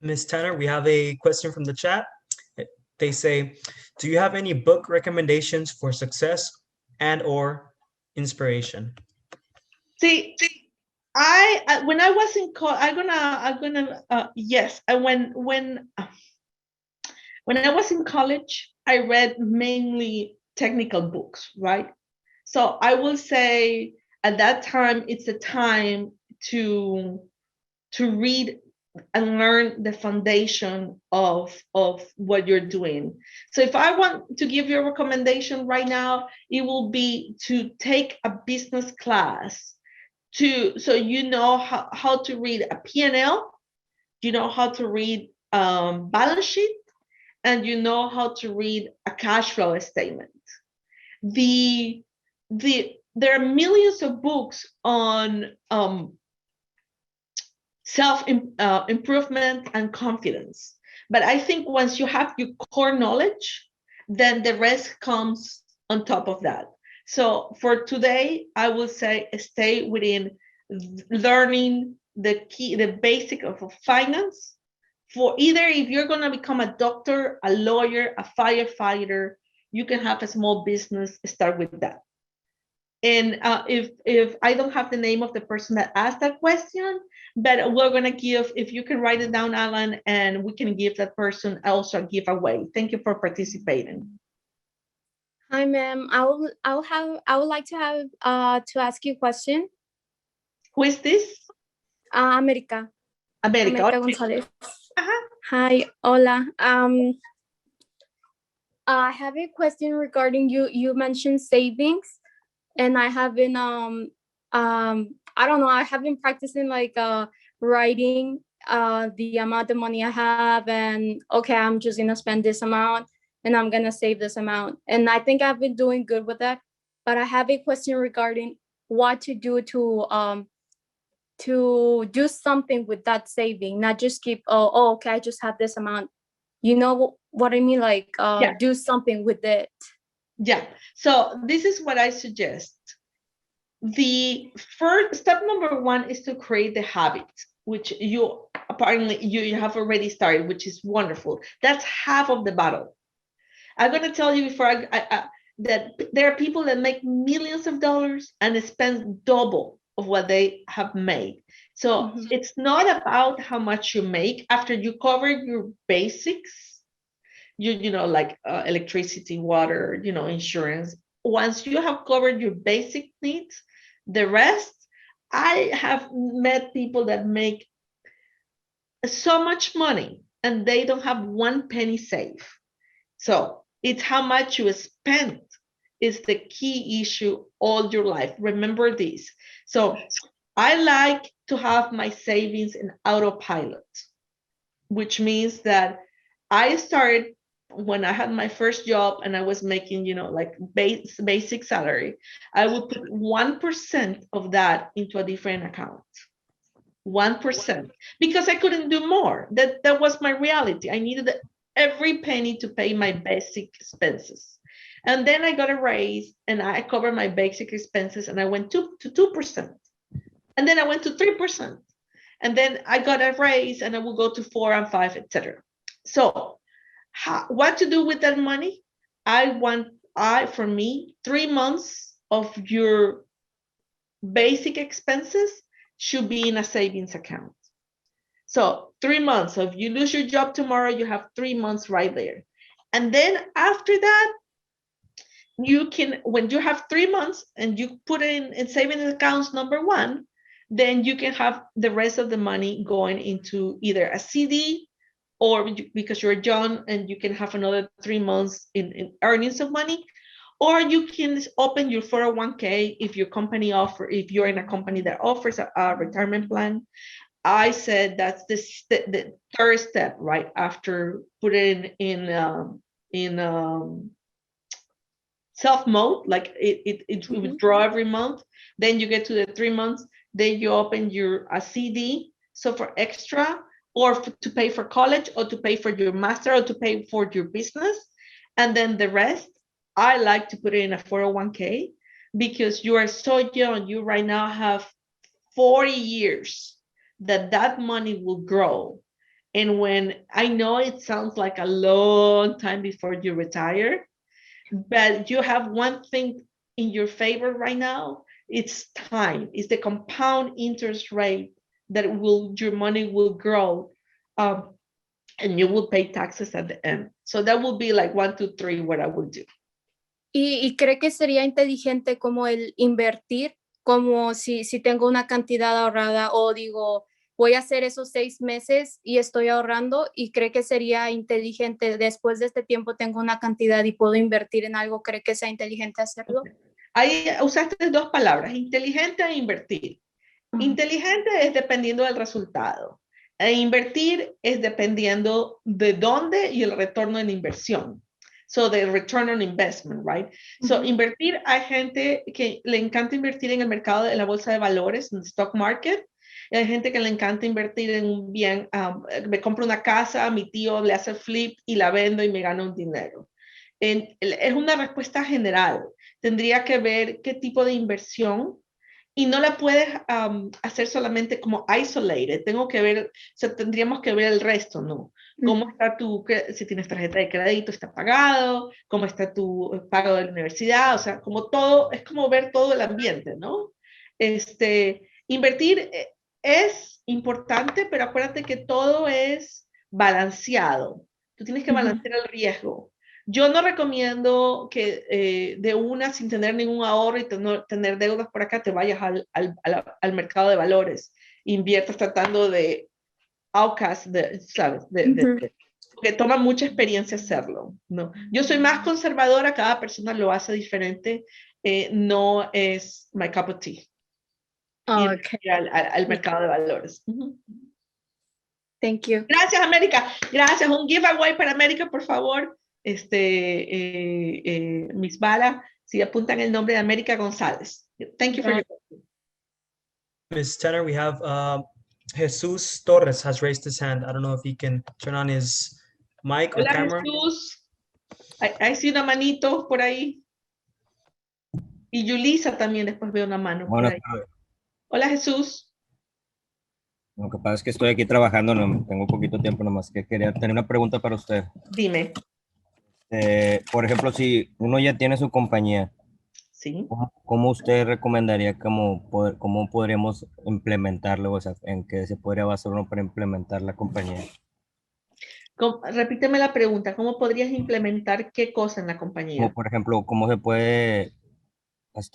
Ms. Tanner, we have a question from the chat. They say, do you have any book recommendations for success and or inspiration? See, I when I was in college, yes. When I was in college, I read mainly technical books, right? So I will say at that time, it's a time to read and learn the foundation of what you're doing. So if I want to give you a recommendation right now, it will be to take a business class so you know how to read a P&L, you know how to read balance sheet, and you know how to read a cash flow statement. There are millions of books on self-improvement and confidence. But I think once you have your core knowledge, then the rest comes on top of that. So for today, I will say stay within learning the basic of finance. For either if you're going to become a doctor, a lawyer, a firefighter, you can have a small business, start with that. And if I don't have the name of the person that asked that question, but we're going to give, if you can write it down, Alan, and we can give that person also a giveaway. Thank you for participating. Hi, ma'am. I would like to ask you a question. Who is this? America. America. America Gonzalez. Hi, hola. I have a question regarding you mentioned savings, and I have been I don't know, I have been practicing like writing the amount of money I have, and okay, I'm just gonna spend this amount and I'm gonna save this amount. And I think I've been doing good with that. But I have a question regarding what to do to do something with that saving, not just keep, oh okay, I just have this amount. You know what I mean? Like do something with it. Yeah. So this is what I suggest. The first step, number one, is to create the habit, which you apparently you have already started, which is wonderful. That's half of the battle. I'm going to tell you before that there are people that make millions of dollars and spend double of what they have made. So it's not about how much you make after you cover your basics, you know, like electricity, water, you know, insurance. Once you have covered your basic needs, the rest, I have met people that make so much money and they don't have one penny saved. So it's how much you spend is the key issue all your life. Remember this. So I like to have my savings in autopilot, which means that I started when I had my first job and I was making, you know, like basic salary. I would put 1% of that into a different account. 1%, because I couldn't do more. That was my reality. I needed every penny to pay my basic expenses. And then I got a raise and I covered my basic expenses and I went to 2%. And then I went to 3%. And then I got a raise and I will go to 4 and 5, etc. So what to do with that money? For me, 3 months of your basic expenses should be in a savings account. So 3 months. So if you lose your job tomorrow, you have 3 months right there. And then after that, you can, when you have 3 months and you put it in savings accounts number 1, then you can have the rest of the money going into either a CD, or because you're young and you can have another 3 months in earnings of money, or you can open your 401k if your company if you're in a company that offers a retirement plan. I said that's the third step, right after putting in self mode, like it withdraw every month. Then you get to the 3 months, then you open a CD, so for extra, or to pay for college, or to pay for your master, or to pay for your business. And then the rest, I like to put it in a 401k, because you are so young. You right now have 40 years that money will grow. And when I know it sounds like a long time before you retire, but you have one thing in your favor right now, it's time. It's the compound interest rate that your money will grow, and you will pay taxes at the end. So that will be like 1, 2, 3 what I would do. ¿Y cree que sería inteligente como el invertir, como si tengo una cantidad ahorrada, o digo, voy a hacer esos 6 meses y estoy ahorrando, y cree que sería inteligente, después de este tiempo tengo una cantidad y puedo invertir en algo? ¿Cree que sea inteligente hacerlo? Ahí usaste 2 palabras, inteligente e invertir. Inteligente es dependiendo del resultado, e invertir es dependiendo de dónde y el retorno en inversión. So the return on investment, right? So invertir, hay gente que le encanta invertir en el mercado de la bolsa de valores, en el stock market. Hay gente que le encanta invertir en un bien. Me compro una casa, mi tío le hace flip y la vendo y me gano un dinero. Es una respuesta general. Tendría que ver qué tipo de inversión, y no la puedes hacer solamente como isolated. Tendríamos que ver el resto, ¿no? ¿Cómo está si tienes tarjeta de crédito, está pagado? ¿Cómo está tu pago de la universidad? O sea, como todo, es como ver todo el ambiente, ¿no? Invertir es importante, pero acuérdate que todo es balanceado. Tú tienes que balancear el riesgo. Yo no recomiendo que sin tener ningún ahorro y tener deudas por acá, te vayas al mercado de valores. Inviertas tratando de outcast, ¿sabes? Porque toma mucha experiencia hacerlo, ¿no? Yo soy más conservadora, cada persona lo hace diferente. No es my cup of tea. Okay. Al mercado de valores. Thank you. Gracias, América. Gracias. Un giveaway para América, por favor. Miss Bala, si apuntan el nombre de América González. Thank you for your question. Ms. Tanner, we have Jesus Torres has raised his hand. I don't know if he can turn on his mic or Hola, camera. Jesús. Hay sí una manito por ahí. Y Yulisa también, después veo una mano por ahí. Hola, Jesús. Lo que pasa es que estoy aquí trabajando, no tengo poquito tiempo, nomás que quería tener una pregunta para usted. Dime. Por ejemplo, si uno ya tiene su compañía, Sí. ¿cómo usted recomendaría cómo podríamos implementarlo? O sea, ¿en qué se podría basar uno para implementar la compañía? Repíteme la pregunta. ¿Cómo podrías implementar qué cosa en la compañía? Como por ejemplo, ¿cómo se puede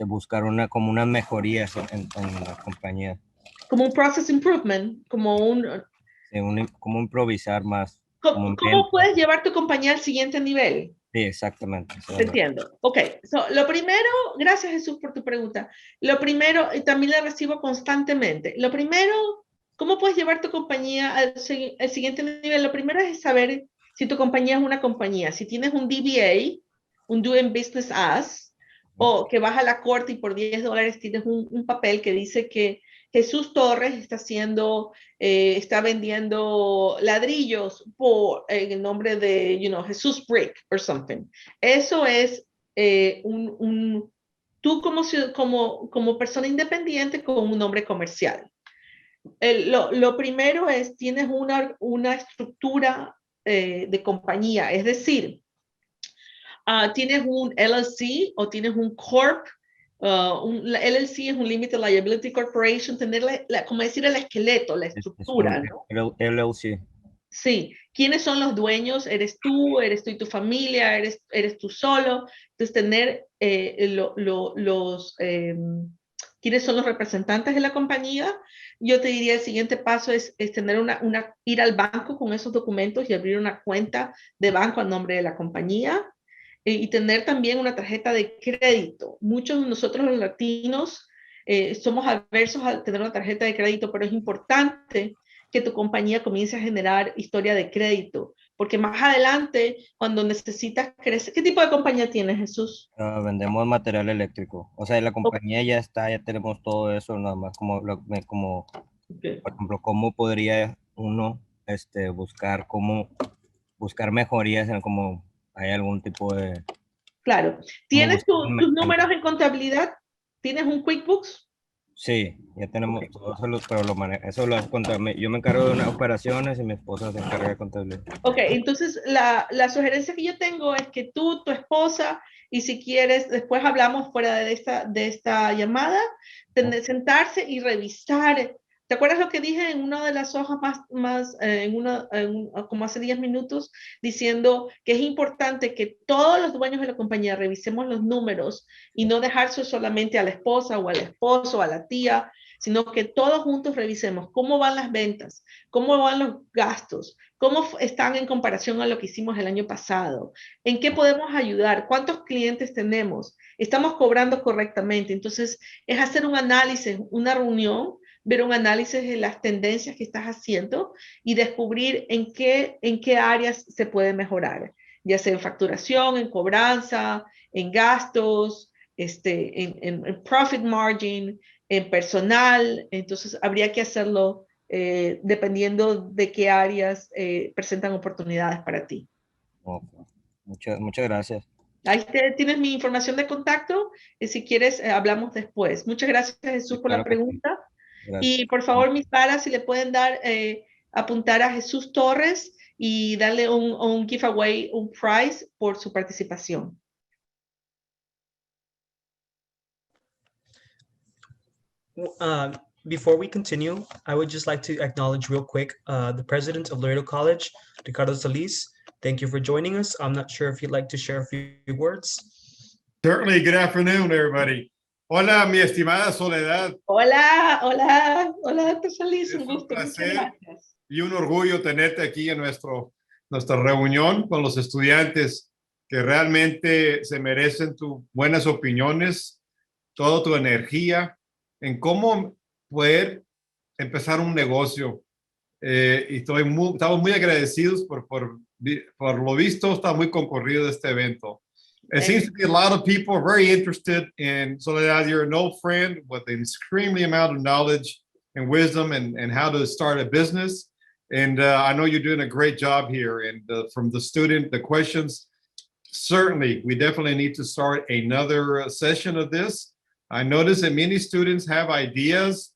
buscar como unas mejorías en la compañía? Como un process improvement, ¿Cómo improvisar más? ¿Cómo puedes llevar tu compañía al siguiente nivel? Sí, exactamente. Te entiendo. Ok, lo primero, gracias Jesús por tu pregunta. Lo primero, y también la recibo constantemente. Lo primero, ¿cómo puedes llevar tu compañía al siguiente nivel? Lo primero es saber si tu compañía es una compañía. Si tienes un DBA, un Doing Business As, o que vas a la corte y por $10 tienes un papel que dice que Jesús Torres está vendiendo ladrillos en el nombre de, Jesús Brick or something. Eso es tú como persona independiente con un nombre comercial. Lo primero es, tienes una estructura de compañía, es decir, tienes un LLC o tienes un Corp. Un LLC es un Limited Liability Corporation, tener como decir el esqueleto, la estructura, ¿no? LLC. Sí. ¿Quiénes son los dueños? ¿Eres tú y tu familia? ¿Eres tú solo? Entonces, tener quiénes son los representantes de la compañía. Yo te diría el siguiente paso es tener ir al banco con esos documentos y abrir una cuenta de banco a nombre de la compañía y tener también una tarjeta de crédito. Muchos de nosotros los latinos somos adversos a tener una tarjeta de crédito, pero es importante que tu compañía comience a generar historia de crédito, porque más adelante, cuando necesitas crecer, ¿qué tipo de compañía tienes, Jesús? Vendemos material eléctrico. O sea, la compañía ya está, ya tenemos todo eso, nada más como Okay. por ejemplo, cómo podría uno buscar mejorías en cómo hay algún tipo de... Claro. cómo ¿Tienes buscar un tus mecanismo. números en contabilidad? ¿Tienes un QuickBooks? Sí, ya tenemos Okay. todo eso, pero yo me encargo de unas operaciones y mi esposa se encarga de contabilidad. Ok, entonces la sugerencia que yo tengo es que tú, tu esposa, y si quieres, después hablamos fuera de esta llamada, sentarse y revisar. ¿Te acuerdas lo que dije en una de las hojas como hace 10 minutos, diciendo que es importante que todos los dueños de la compañía revisemos los números y no dejarse solamente a la esposa o al esposo o a la tía, sino que todos juntos revisemos cómo van las ventas, cómo van los gastos, cómo están en comparación a lo que hicimos el año pasado, en qué podemos ayudar, cuántos clientes tenemos, estamos cobrando correctamente. Entonces, es hacer un análisis, una reunión, ver un análisis de las tendencias que estás haciendo y descubrir en qué áreas se puede mejorar, ya sea en facturación, en cobranza, en gastos, en profit margin, en personal. Entonces, habría que hacerlo dependiendo de qué áreas presentan oportunidades para ti. Ok. Muchas gracias. Ahí tienes mi información de contacto y si quieres hablamos después. Muchas gracias, Jesús, Sí, por la claro que sí. pregunta. Gracias. Y por favor, mis paras, si le pueden dar, apuntar a Jesús Torres y darle un giveaway, un prize por su participación. Before we continue, I would just like to acknowledge real quick the president of Laredo College, Ricardo Solis. Thank you for joining us. I'm not sure if you'd like to share a few words. Certainly. Good afternoon, everybody. Hola, mi estimada Soledad. Hola, hola, hola, Dr. Solis, Es un un gusto. Muchas placer gracias. y un orgullo tenerte aquí en nuestra reunión con los estudiantes que realmente se merecen tus buenas opiniones, toda tu energía en cómo poder empezar un negocio. Y estamos muy agradecidos por lo visto, está muy concurrido este evento. It seems to be a lot of people very interested in Soledad. You're an old friend with an extremely amount of knowledge and wisdom and how to start a business. And I know you're doing a great job here. And from the questions, certainly, we definitely need to start another session of this. I notice that many students have ideas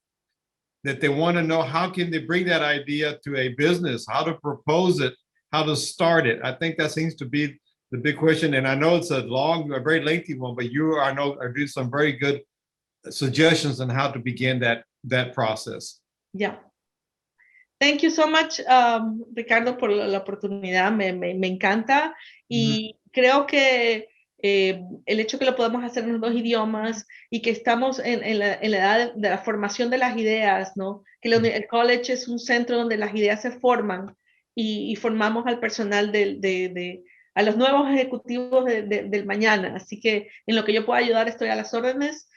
that they want to know how can they bring that idea to a business, how to propose it, how to start it. I think that seems to be the big question. And I know it's a very lengthy one, but I know are doing some very good suggestions on how to begin that process. Yeah. Thank you so much, Ricardo, por la oportunidad. Me encanta. Y creo que el hecho que lo podemos hacer en los dos idiomas y que estamos en la edad de la formación de las ideas, ¿no? Que el college es un centro donde las ideas se forman y formamos al personal a los nuevos ejecutivos del mañana. Así que en lo que yo pueda ayudar estoy a las órdenes.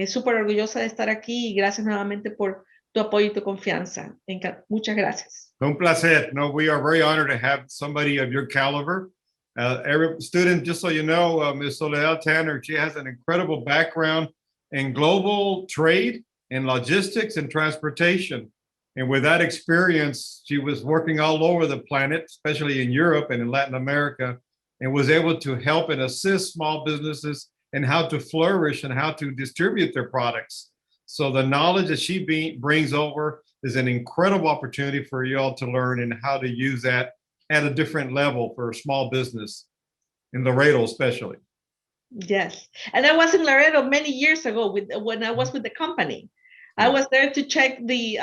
Súper orgullosa de estar aquí y gracias nuevamente por tu apoyo y tu confianza. Muchas gracias. Un placer. No, we are very honored to have somebody of your caliber. Every student, just so you know, Ms. Soledad Tanner, she has an incredible background in global trade, in logistics and transportation. And with that experience, she was working all over the planet, especially in Europe and in Latin America, and was able to help and assist small businesses in how to flourish and how to distribute their products. So the knowledge that she brings over is an incredible opportunity for you all to learn and how to use that at a different level for a small business in Laredo, especially. Yes, and I was in Laredo many years ago when I was with the company. I was there to check the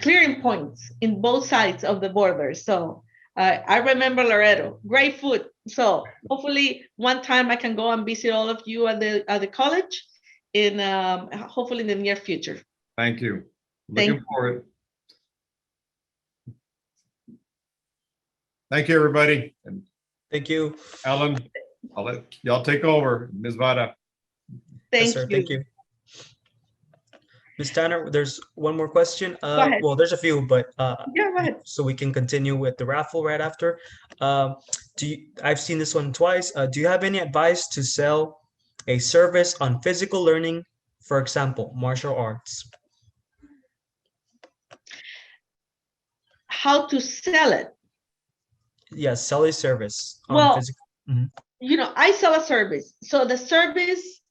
clearing points in both sides of the border. So I remember Laredo, great food. So hopefully one time I can go and visit all of you at the college in hopefully in the near future. Thank you. Thank Looking forward. Thank you, everybody. And Thank you. Alan, I'll let y'all take over. Ms. Vara. Yes, Thank sir. you. Thank you. Ms. Tanner, there's one more question. ahead. Well, there's a few, but Yeah, go ahead. so we can continue with the raffle right after. I've seen this one twice. Do you have any advice to sell a service on physical learning, for example, martial arts? How to sell it? Yes, sell a service on Well, physical. Mhm. you know, I sell a service. So the service,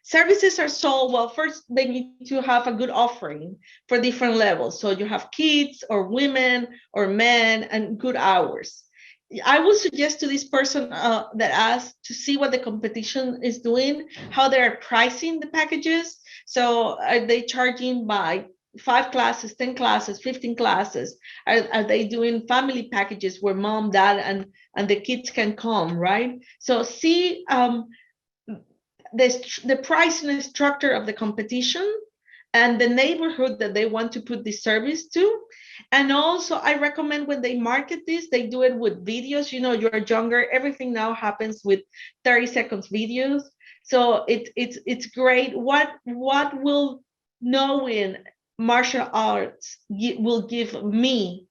services are sold, well, first they need to have a good offering for different levels. So you have kids or women or men and good hours. I would suggest to this person that asked to see what the competition is doing, how they're pricing the packages. So are they charging by 5 classes, 10 classes, 15 classes? Are they doing family packages where mom, dad, and the kids can come, right? So see the pricing structure of the competition and the neighborhood that they want to put this service to. And also I recommend when they market this, they do it with videos. You know, you're younger, everything now happens with 30 seconds videos. So it's great. What will knowing martial arts will give me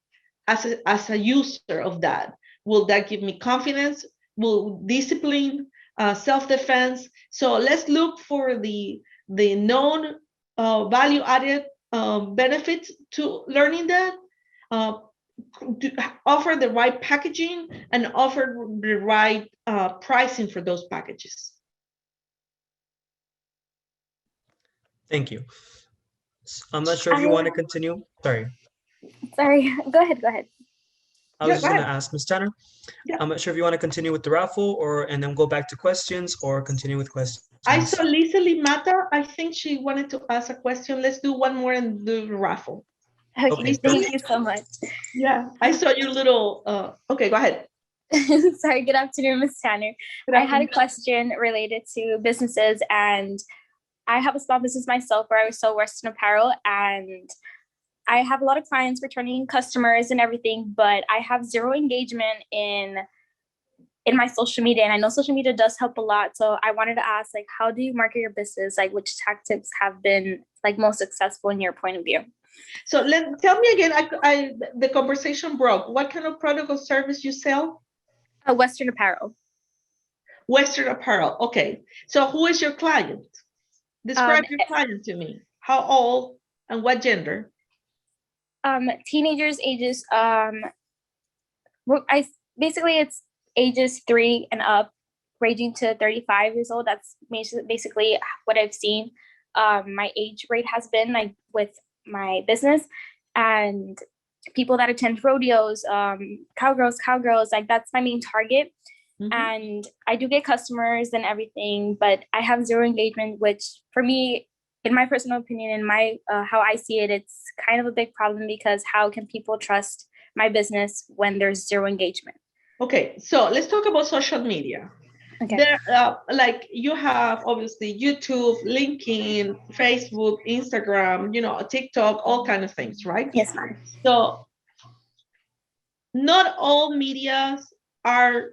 as a user of that? Will that give me confidence? Will discipline, self-defense? So let's look for the known value added benefits to learning that, to offer the right packaging and offer the right pricing for those packages. Thank you. I'm not sure if you want to continue. Sorry. Sorry, go ahead. I was Yeah, just go going to ahead. ask Ms. Tanner. Yeah. I'm not sure if you want to continue with the raffle and then go back to questions or continue with questions. I saw Lisa Limata. I think she wanted to ask a question. Let's do one more and do the raffle. Okay, thank you so much. Yeah, I saw your little, okay, go ahead. Sorry, good afternoon, Ms. Tanner. I had a question related to businesses, and I have a small business myself where I sell Western apparel, and I have a lot of clients, returning customers and everything, but I have zero engagement in my social media. And I know social media does help a lot. So I wanted to ask, like, how do you market your business? Like, which tactics have been like most successful in your point of view? So tell me again, the conversation broke. What kind of product or service you sell? Western apparel. Western apparel. Okay. So who is your client? Describe your client to me. How old and what gender? Teenagers ages, basically it's ages 3 and up, ranging to 35 years old. That's basically what I've seen. My age rate has been like with my business, and people that attend rodeos, cowgirls, like that's my main target. Mm-hmm. And I do get customers and everything, but I have zero engagement, which for me, in my personal opinion, in my how I see it, it's kind of a big problem, because how can people trust my business when there's zero engagement? Okay, so let's talk about social media. Okay. There, like you have obviously YouTube, LinkedIn, Facebook, Instagram, you know, TikTok, all kind of things, right? Yes, ma'am. So not all medias are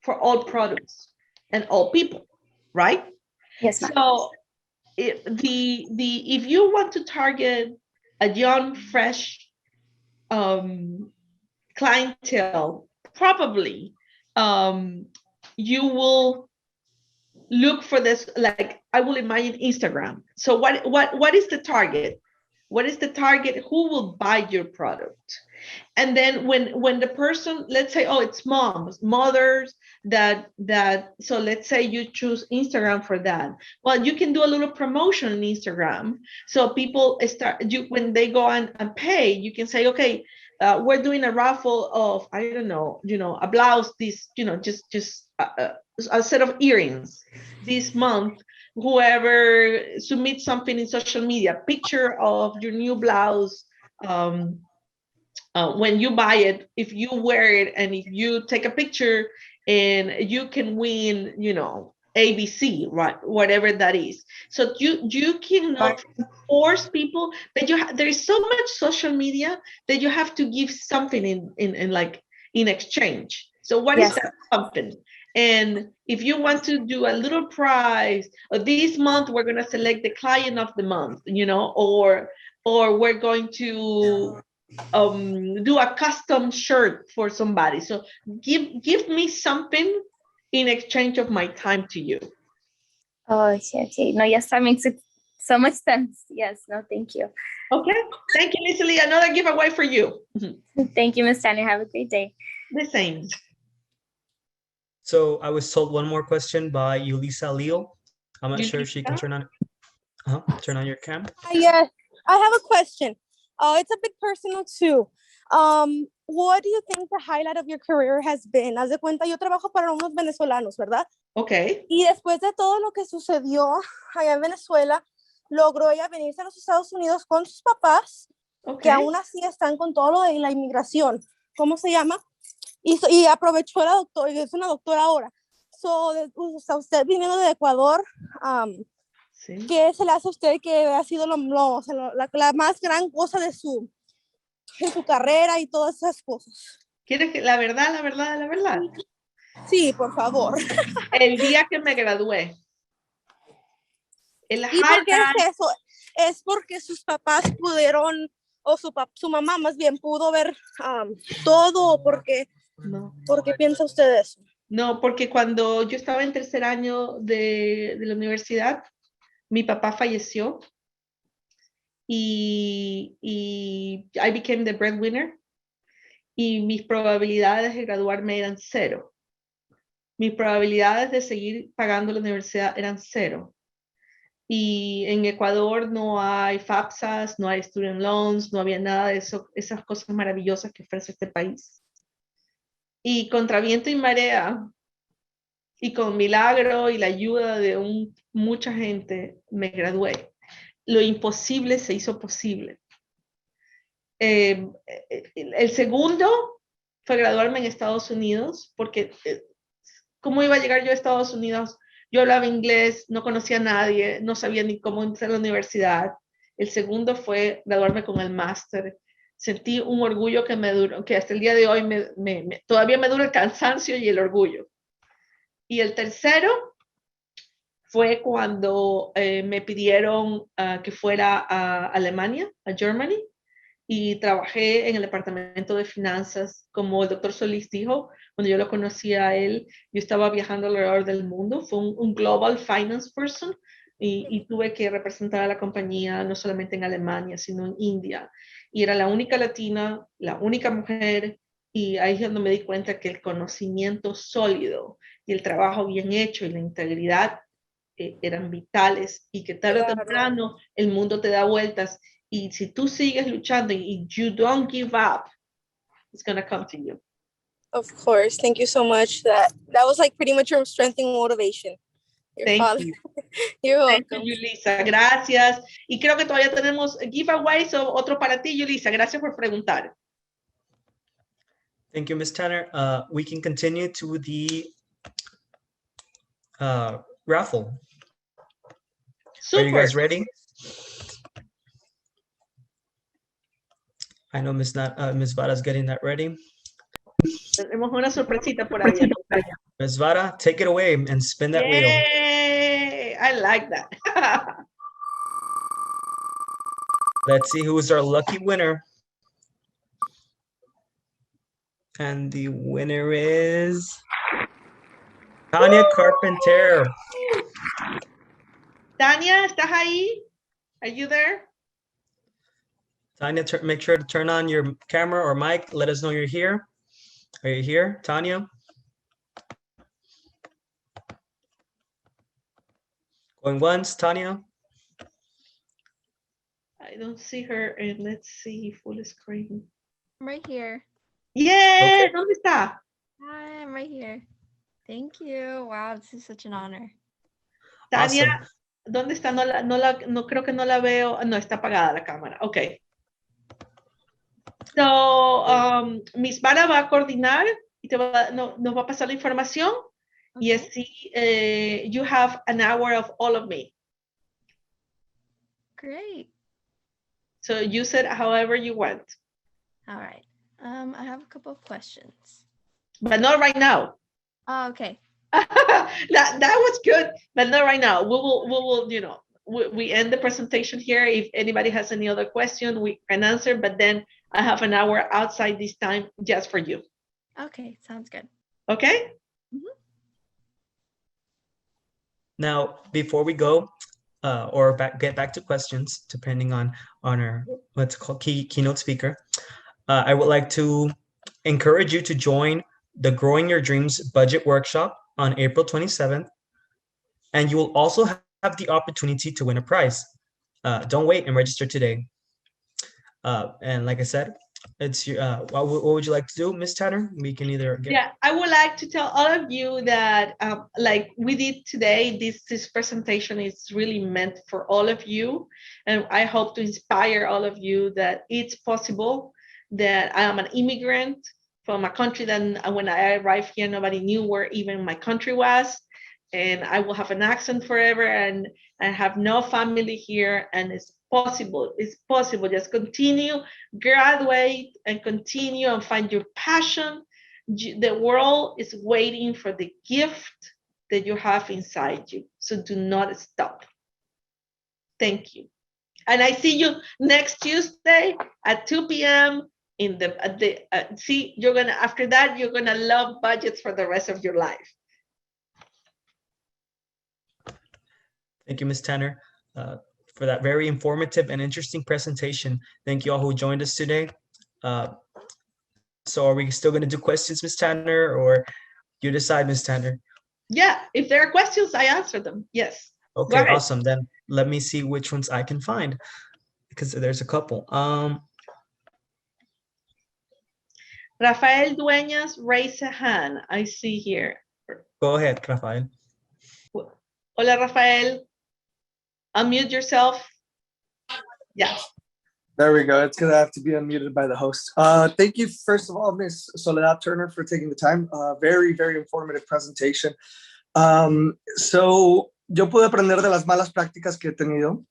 for all products and all people, right? Yes, ma'am. So if you want to target a young, fresh clientele, probably you will look for this, like I will imagine Instagram. So what is the target? What is the target? Who will buy your product? And then when the person, let's say, oh, it's mothers that so let's say you choose Instagram for that. Well, you can do a little promotion on Instagram. So people when they go and pay, you can say, okay, we're doing a raffle of, I don't know, a blouse, this, just a set of earrings this month. Whoever submits something in social media, picture of your new blouse, when you buy it, if you wear it and if you take a picture, and you can win, ABC, right? Whatever that is. So you cannot force people, but there is so much social media that you have to give something in exchange. So what is that something? And if you want to do a little prize, or this month we're going to select the client of the month, or we're going to do a custom shirt for somebody. So give me something in exchange of my time to you. Oh, okay. No, yes, that makes it so much sense. Yes, no, thank you. Okay, thank you, Miss Lee. Another giveaway for you. Thank you, Ms. Tanner. Have a great day. The same. So I was told one more question by Yulisa Leo. I'm not sure if she can turn on your cam. Yes, I have a question. It's a bit personal too. What do you think the highlight of your career has been? Haz de cuenta, yo trabajo para unos venezolanos, ¿verdad? Okay. Y después de todo lo que sucedió allá en Venezuela, logró ella venirse a los Estados Unidos con sus papás, que aún así están con todo lo de la inmigración. ¿Cómo se llama? Y aprovechó la doctora, y es una doctora ahora. Usted viniendo de Ecuador, sí. ¿Qué se le hace a usted que ha sido la más gran cosa de su carrera y todas esas cosas? ¿Quieres que la verdad? Sí, por favor. El día que me gradué. ¿Y por qué es eso? ¿Es porque sus papás pudieron, o su mamá más bien pudo ver todo, o porque, no. ¿Por qué piensa usted eso? No, porque cuando yo estaba en tercer año de la universidad, mi papá falleció y I became the breadwinner y mis probabilidades de graduarme eran 0. Mis probabilidades de seguir pagando la universidad eran 0. Y en Ecuador no hay FAFSAs, no hay student loans, no había nada de eso, esas cosas maravillosas que ofrece este país. Y contra viento y marea, y con milagro y la ayuda de mucha gente, me gradué. Lo imposible se hizo posible. El segundo fue graduarme en Estados Unidos, porque ¿cómo iba a llegar yo a Estados Unidos? Yo hablaba inglés, no conocía a nadie, no sabía ni cómo entrar a la universidad. El segundo fue graduarme con el máster. Sentí un orgullo que me duró, que hasta el día de hoy todavía me dura el cansancio y el orgullo. Y el tercero fue cuando me pidieron que fuera a Alemania, a Germany, y trabajé en el departamento de finanzas, como el doctor Solís dijo, cuando yo lo conocí a él, yo estaba viajando alrededor del mundo, fue un global finance person, y tuve que representar a la compañía no solamente en Alemania, sino en India, y era la única latina, la única mujer, y ahí es donde me di cuenta que el conocimiento sólido y el trabajo bien hecho y la integridad eran vitales, y que tarde o temprano el mundo te da vueltas, y si tú sigues luchando y you don't give up, it's going to come to you. Of course. Thank you so much. That was like pretty much your strength and motivation. Thank you. You're welcome. Thank you, Yulisa. Gracias. Y creo que todavía tenemos giveaways o otro para ti, Yulisa. Gracias por preguntar. Thank you, Ms. Tanner. We can continue to the raffle. Super. Are you guys ready? I know Ms. Vara's getting that ready. Tenemos una sorpresita por ahí. Ms. Vara, take it away and spin that wheel. Yay! I like that. Let's see who's our lucky winner. And the winner is Tanya Carpenter. Tanya, ¿estás ahí? Are you there? Tanya, make sure to turn on your camera or mic. Let us know you're here. Are you here, Tanya? Going once, Tanya? I don't see her, and let's see full screen. I'm right here. Yay! Okay. ¿Dónde está? Hi, I'm right here. Thank you. Wow, this is such an honor. Tania, Awesome. ¿dónde está? No creo que no la veo. No, está apagada la cámara. Ok. So, Miss Vara va a coordinar y nos va a pasar la información Yes, you have an hour of all of me. Great. So use it however you want. All right. I have a couple of questions. But not right now. Oh, okay. that was good, but not right now. We will, we end the presentation here. If anybody has any other question, we can answer, but then I have an hour outside this time just for you. Okay, sounds good. Okay? Now, before we go, or get back to questions, depending on our what's called keynote speaker, I would like to encourage you to join the Growing Your Dreams Budget Workshop on April 27th, and you will also have the opportunity to win a prize. Don't wait and register today. And like I said, it's what would you like to do, Ms. Tanner? We can either get... Yeah, I would like to tell all of you that like we did today, this presentation is really meant for all of you, and I hope to inspire all of you that it's possible, that I am an immigrant from a country that when I arrived here, nobody knew where even my country was, and I will have an accent forever, and I have no family here, and it's possible. It's possible. Just continue, graduate, and continue and find your passion. The world is waiting for the gift that you have inside you. So do not stop. Thank you. And I see you next Tuesday at 2 p.m. See, you're gonna, after that, you're gonna love budgets for the rest of your life. Thank you, Ms. Tanner, for that very informative and interesting presentation. Thank you all who joined us today. So are we still going to do questions, Ms. Tanner, or you decide, Ms. Tanner? Yeah, if there are questions, I answer them. Yes. Okay, awesome. Then let me see which ones I can find, because there's a couple. Rafael Dueñas, raise a hand. I see here. Go ahead, Rafael. Hola, Rafael. Unmute yourself. Yeah. There we go. It's going to have to be unmuted by the host. Thank you, first of all, Ms. Soledad Tanner, for taking the time. Very, very informative presentation. So, yo pude aprender de las malas prácticas que he tenido.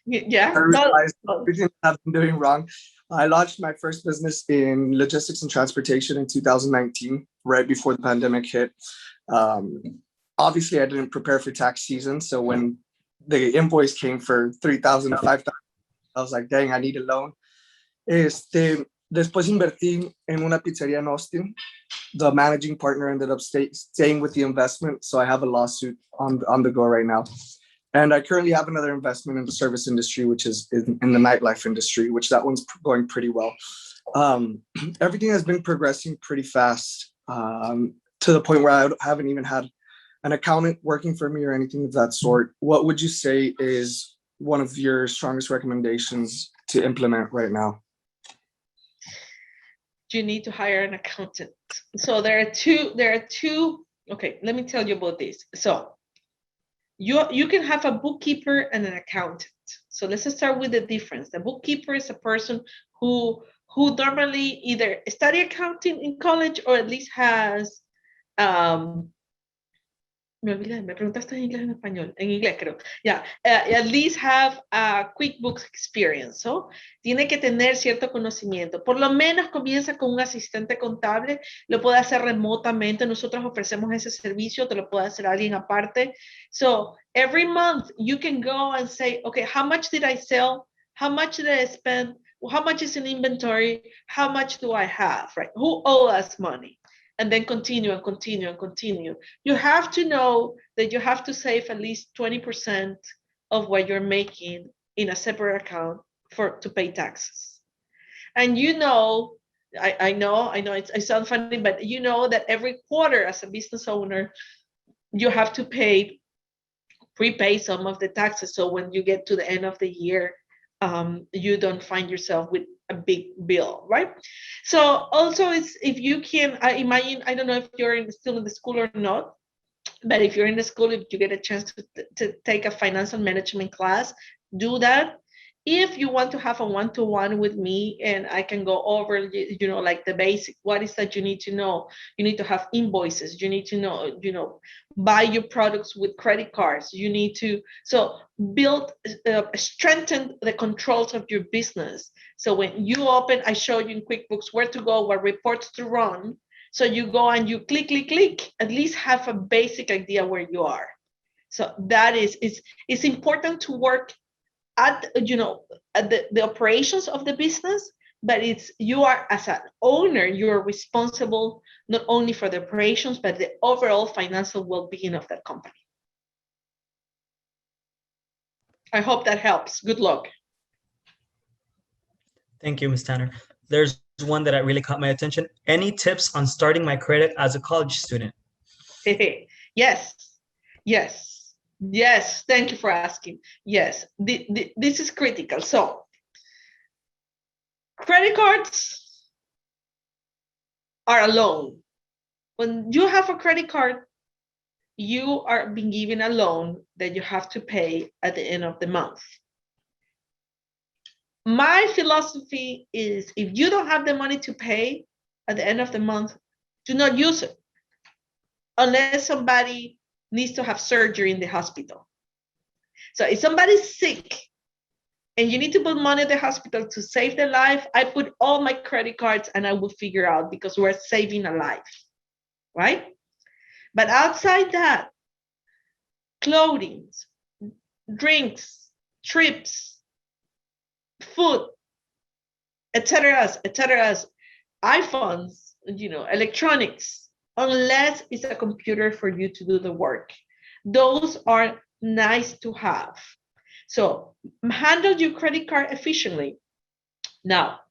Yeah. I realized everything I've been doing wrong. I launched my first business in logistics and transportation in 2019, right before the pandemic hit. Obviously, I didn't prepare for tax season. So when the invoice came for $3,000 to $5,000, I was like, dang, I need a loan. Después invertí en una pizzeria in Austin. The managing partner ended up staying with the investment. So I have a lawsuit on the go right now. And I currently have another investment in the service industry, which is in the nightlife industry, which that one's going pretty well. Everything has been progressing pretty fast to the point where I haven't even had an accountant working for me or anything of that sort. What would you say is one of your strongest recommendations to implement right now? You need to hire an accountant. So there are two. Okay, let me tell you about this. So you can have a bookkeeper and an accountant. So let's start with the difference. The bookkeeper is a person who normally either study accounting in college or at least has me preguntaste en inglés o en español. En inglés, creo. Yeah, at least have a QuickBooks experience. So, tiene que tener cierto conocimiento. Por lo menos comienza con un asistente contable. Lo puede hacer remotamente. Nosotros ofrecemos ese servicio. Te lo puede hacer alguien aparte. So, every month you can go and say, okay, how much did I sell? How much did I spend? How much is in inventory? How much do I have? Right? Who owes us money? And then continue and continue and continue. You have to know that you have to save at least 20% of what you're making in a separate account to pay taxes. And you know, I know it sounds funny, but you know that every quarter as a business owner, you have to prepay some of the taxes. So when you get to the end of the year, you don't find yourself with a big bill, right? So also, it's if you can imagine, I don't know if you're still in the school or not, but if you're in the school, if you get a chance to take a financial management class, do that. If you want to have a one-to-one with me and I can go over, like the basic, what is that you need to know? You need to have invoices. You need to know, buy your products with credit cards. You need to, build, strengthen the controls of your business. So when you open, I show you in QuickBooks where to go, what reports to run. So you go and you click, at least have a basic idea where you are. So that it's important to work at the operations of the business, but you are, as an owner, you're responsible not only for the operations but the overall financial well-being of that company. I hope that helps. Good luck. Thank you, Ms. Tanner. There's one that really caught my attention. Any tips on starting my credit as a college student? Yes. Thank you for asking. Yes, this is critical. So, credit cards are a loan. When you have a credit card, you are being given a loan that you have to pay at the end of the month. My philosophy is, if you don't have the money to pay at the end of the month, do not use it unless somebody needs to have surgery in the hospital. So if somebody's sick and you need to put money in the hospital to save their life, I put all my credit cards and I will figure out, because we're saving a life, right? But outside that, clothing, drinks, trips, food, etc., iPhones, electronics, unless it's a computer for you to do the work. Those are nice to have. So handle your credit card efficiently. Now,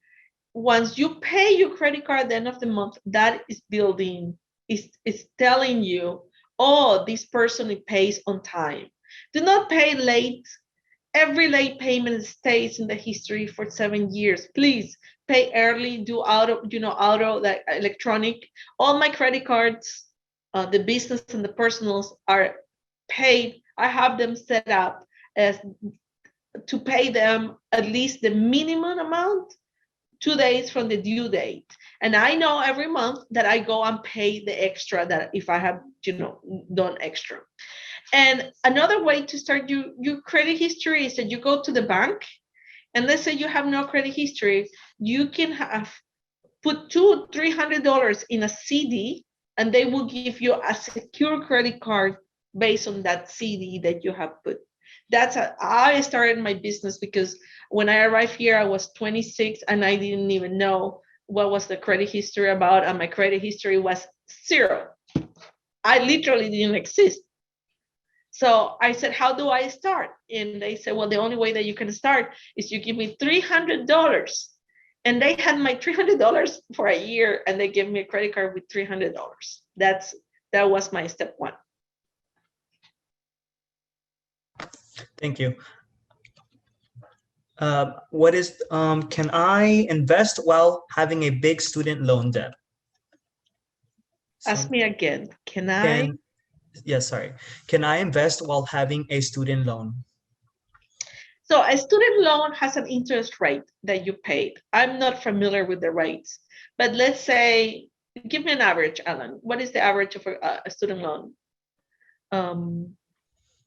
once you pay your credit card at the end of the month, that is telling you, oh, this person pays on time. Do not pay late. Every late payment stays in the history for 7 years. Please pay early, do auto, that electronic. All my credit cards, the business and the personals, are paid. I have them set up as to pay them at least the minimum amount 2 days from the due date. And I know every month that I go and pay the extra, that if I have, done extra. And another way to start your credit history is that you go to the bank, and let's say you have no credit history, you can put $200-300 in a CD, and they will give you a secure credit card based on that CD that you have put. I started my business because when I arrived here, I was 26 and I didn't even know what was the credit history about, and my credit history was 0. I literally didn't exist. So I said, how do I start? And they said, well, the only way that you can start is you give me $300. And they had my $300 for a year, and they gave me a credit card with $300. That was my step one. Thank you. Can I invest while having a big student loan debt? Ask me again. Can I invest while having a student loan? So a student loan has an interest rate that you paid. I'm not familiar with the rates, but let's say, give me an average, Alan. What is the average of a student loan?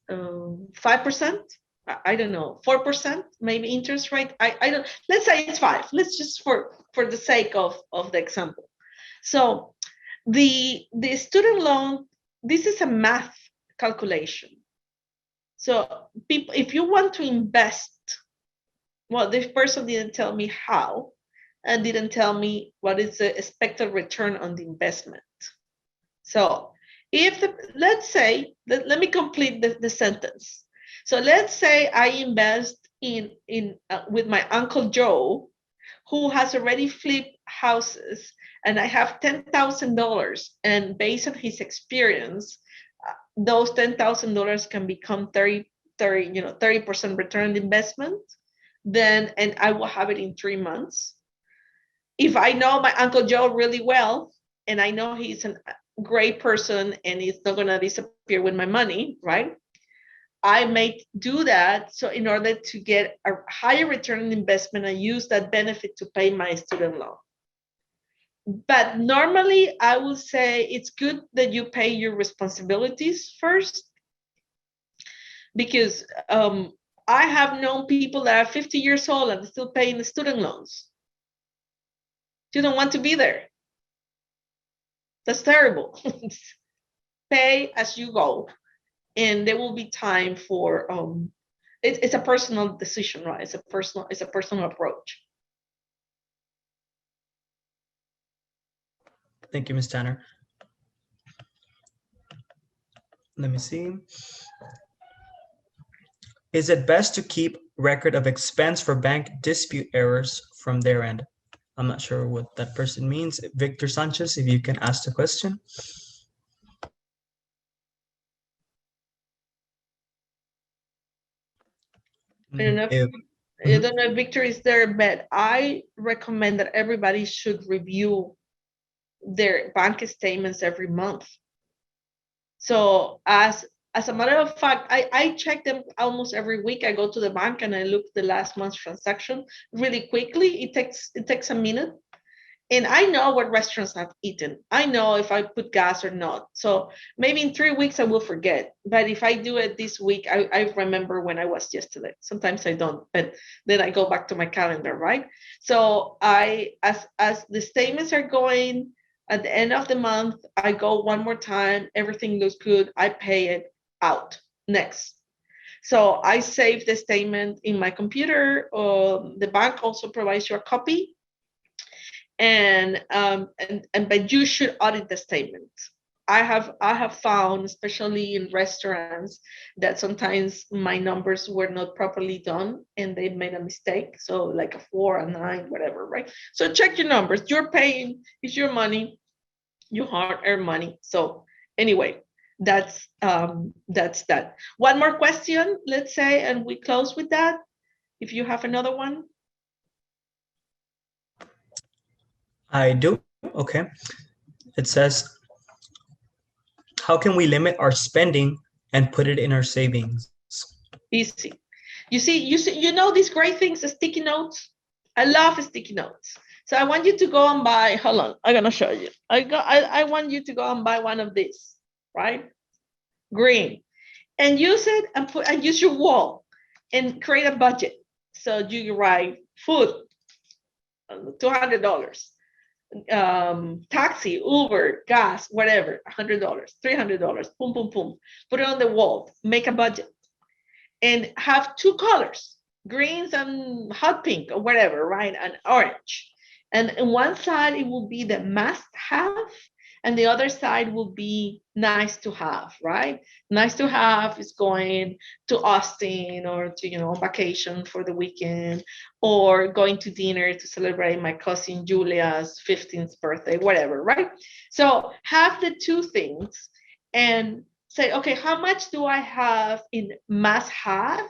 5%? I don't know, 4% maybe interest rate. I don't, let's say it's 5. Let's just for the sake of the example. So the student loan, this is a math calculation. So people, if you want to invest, well, this person didn't tell me how, and didn't tell me what is the expected return on the investment. So let's say, let me complete the sentence. So let's say I invest with my Uncle Joe, who has already flipped houses, and I have $10,000, and based on his experience, those $10,000 can become 30% return on investment. And I will have it in 3 months. If I know my Uncle Joe really well, and I know he's a great person and he's not going to disappear with my money, right? I may do that so in order to get a higher return on investment and use that benefit to pay my student loan. But normally I would say it's good that you pay your responsibilities first, because I have known people that are 50 years old and still paying the student loans. You don't want to be there. That's terrible. Pay as you go. And there will be time for it's a personal decision, right? It's a personal approach. Thank you, Ms. Tanner. Let me see. Is it best to keep record of expense for bank dispute errors from their end? I'm not sure what that person means. Victor Sanchez, if you can ask the question. I don't know if Victor is there, but I recommend that everybody should review their bank statements every month. So as a matter of fact, I check them almost every week. I go to the bank and I look the last month's transaction really quickly. It takes a minute. And I know what restaurants I've eaten. I know if I put gas or not. So maybe in 3 weeks I will forget. But if I do it this week, I remember when I was yesterday. Sometimes I don't, but then I go back to my calendar, right? So as the statements are going at the end of the month, I go one more time. Everything looks good. I pay it out next. So I save the statement in my computer. The bank also provides you a copy. But you should audit the statement. I have found, especially in restaurants, that sometimes my numbers were not properly done and they made a mistake. So like a 4, a 9, whatever, right? So check your numbers. You're paying, it's your money, you hard-earned money. So anyway, that's that. One more question, let's say, and we close with that. If you have another one. I do. Okay. It says, how can we limit our spending and put it in our savings? Easy. You know these great things, the sticky notes? I love sticky notes. So I want you to go and buy, hold on, I'm gonna show you. I want you to go and buy one of these, right? Green. And use it and use your wall and create a budget. So you write food, $200. Taxi, Uber, gas, whatever, $100, $300, boom, boom, boom. Put it on the wall, make a budget, and have 2 colors, greens and hot pink or whatever, right? And orange. And on one side, it will be the must have, and the other side will be nice to have, right? Nice to have is going to Austin or to, vacation for the weekend, or going to dinner to celebrate my cousin Julia's 15th birthday, whatever, right? So have the 2 things and say, okay, how much do I have in must have?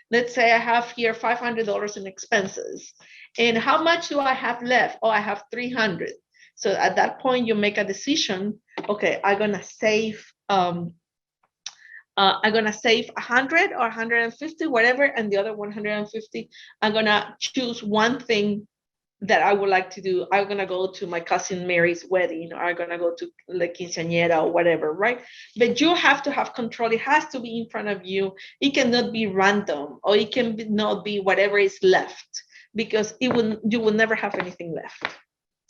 Let's say I have here $500 in expenses. And how much do I have left? Oh, I have 300. So at that point, you make a decision. Okay, I'm gonna save 100 or 150, whatever, and the other 150, I'm gonna choose one thing that I would like to do. I'm gonna go to my cousin Mary's wedding, or I'm gonna go to La Quinceañera or whatever, right? But you have to have control. It has to be in front of you. It cannot be random, or it can not be whatever is left, because you will never have anything left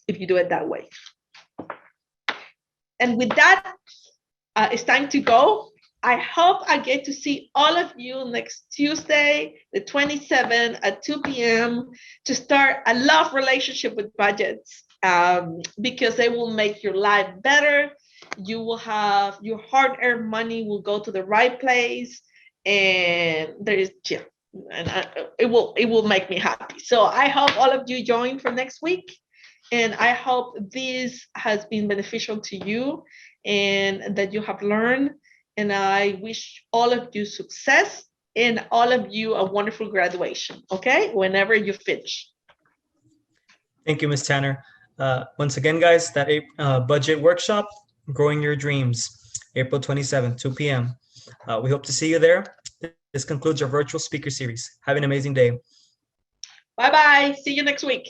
if you do it that way. And with that, it's time to go. I hope I get to see all of you next Tuesday, the 27th at 2 p.m. to start a love relationship with budgets, because they will make your life better. You will have your hard-earned money will go to the right place, and it will make me happy. So I hope all of you join for next week. And I hope this has been beneficial to you and that you have learned. And I wish all of you success and all of you a wonderful graduation, okay? Whenever you finish. Thank you, Ms. Tanner. Once again, guys, that budget workshop, Growing Your Dreams, April 27th, 2 p.m. We hope to see you there. this concludes our virtual speaker series. Have an amazing day. Bye-bye. See you next week.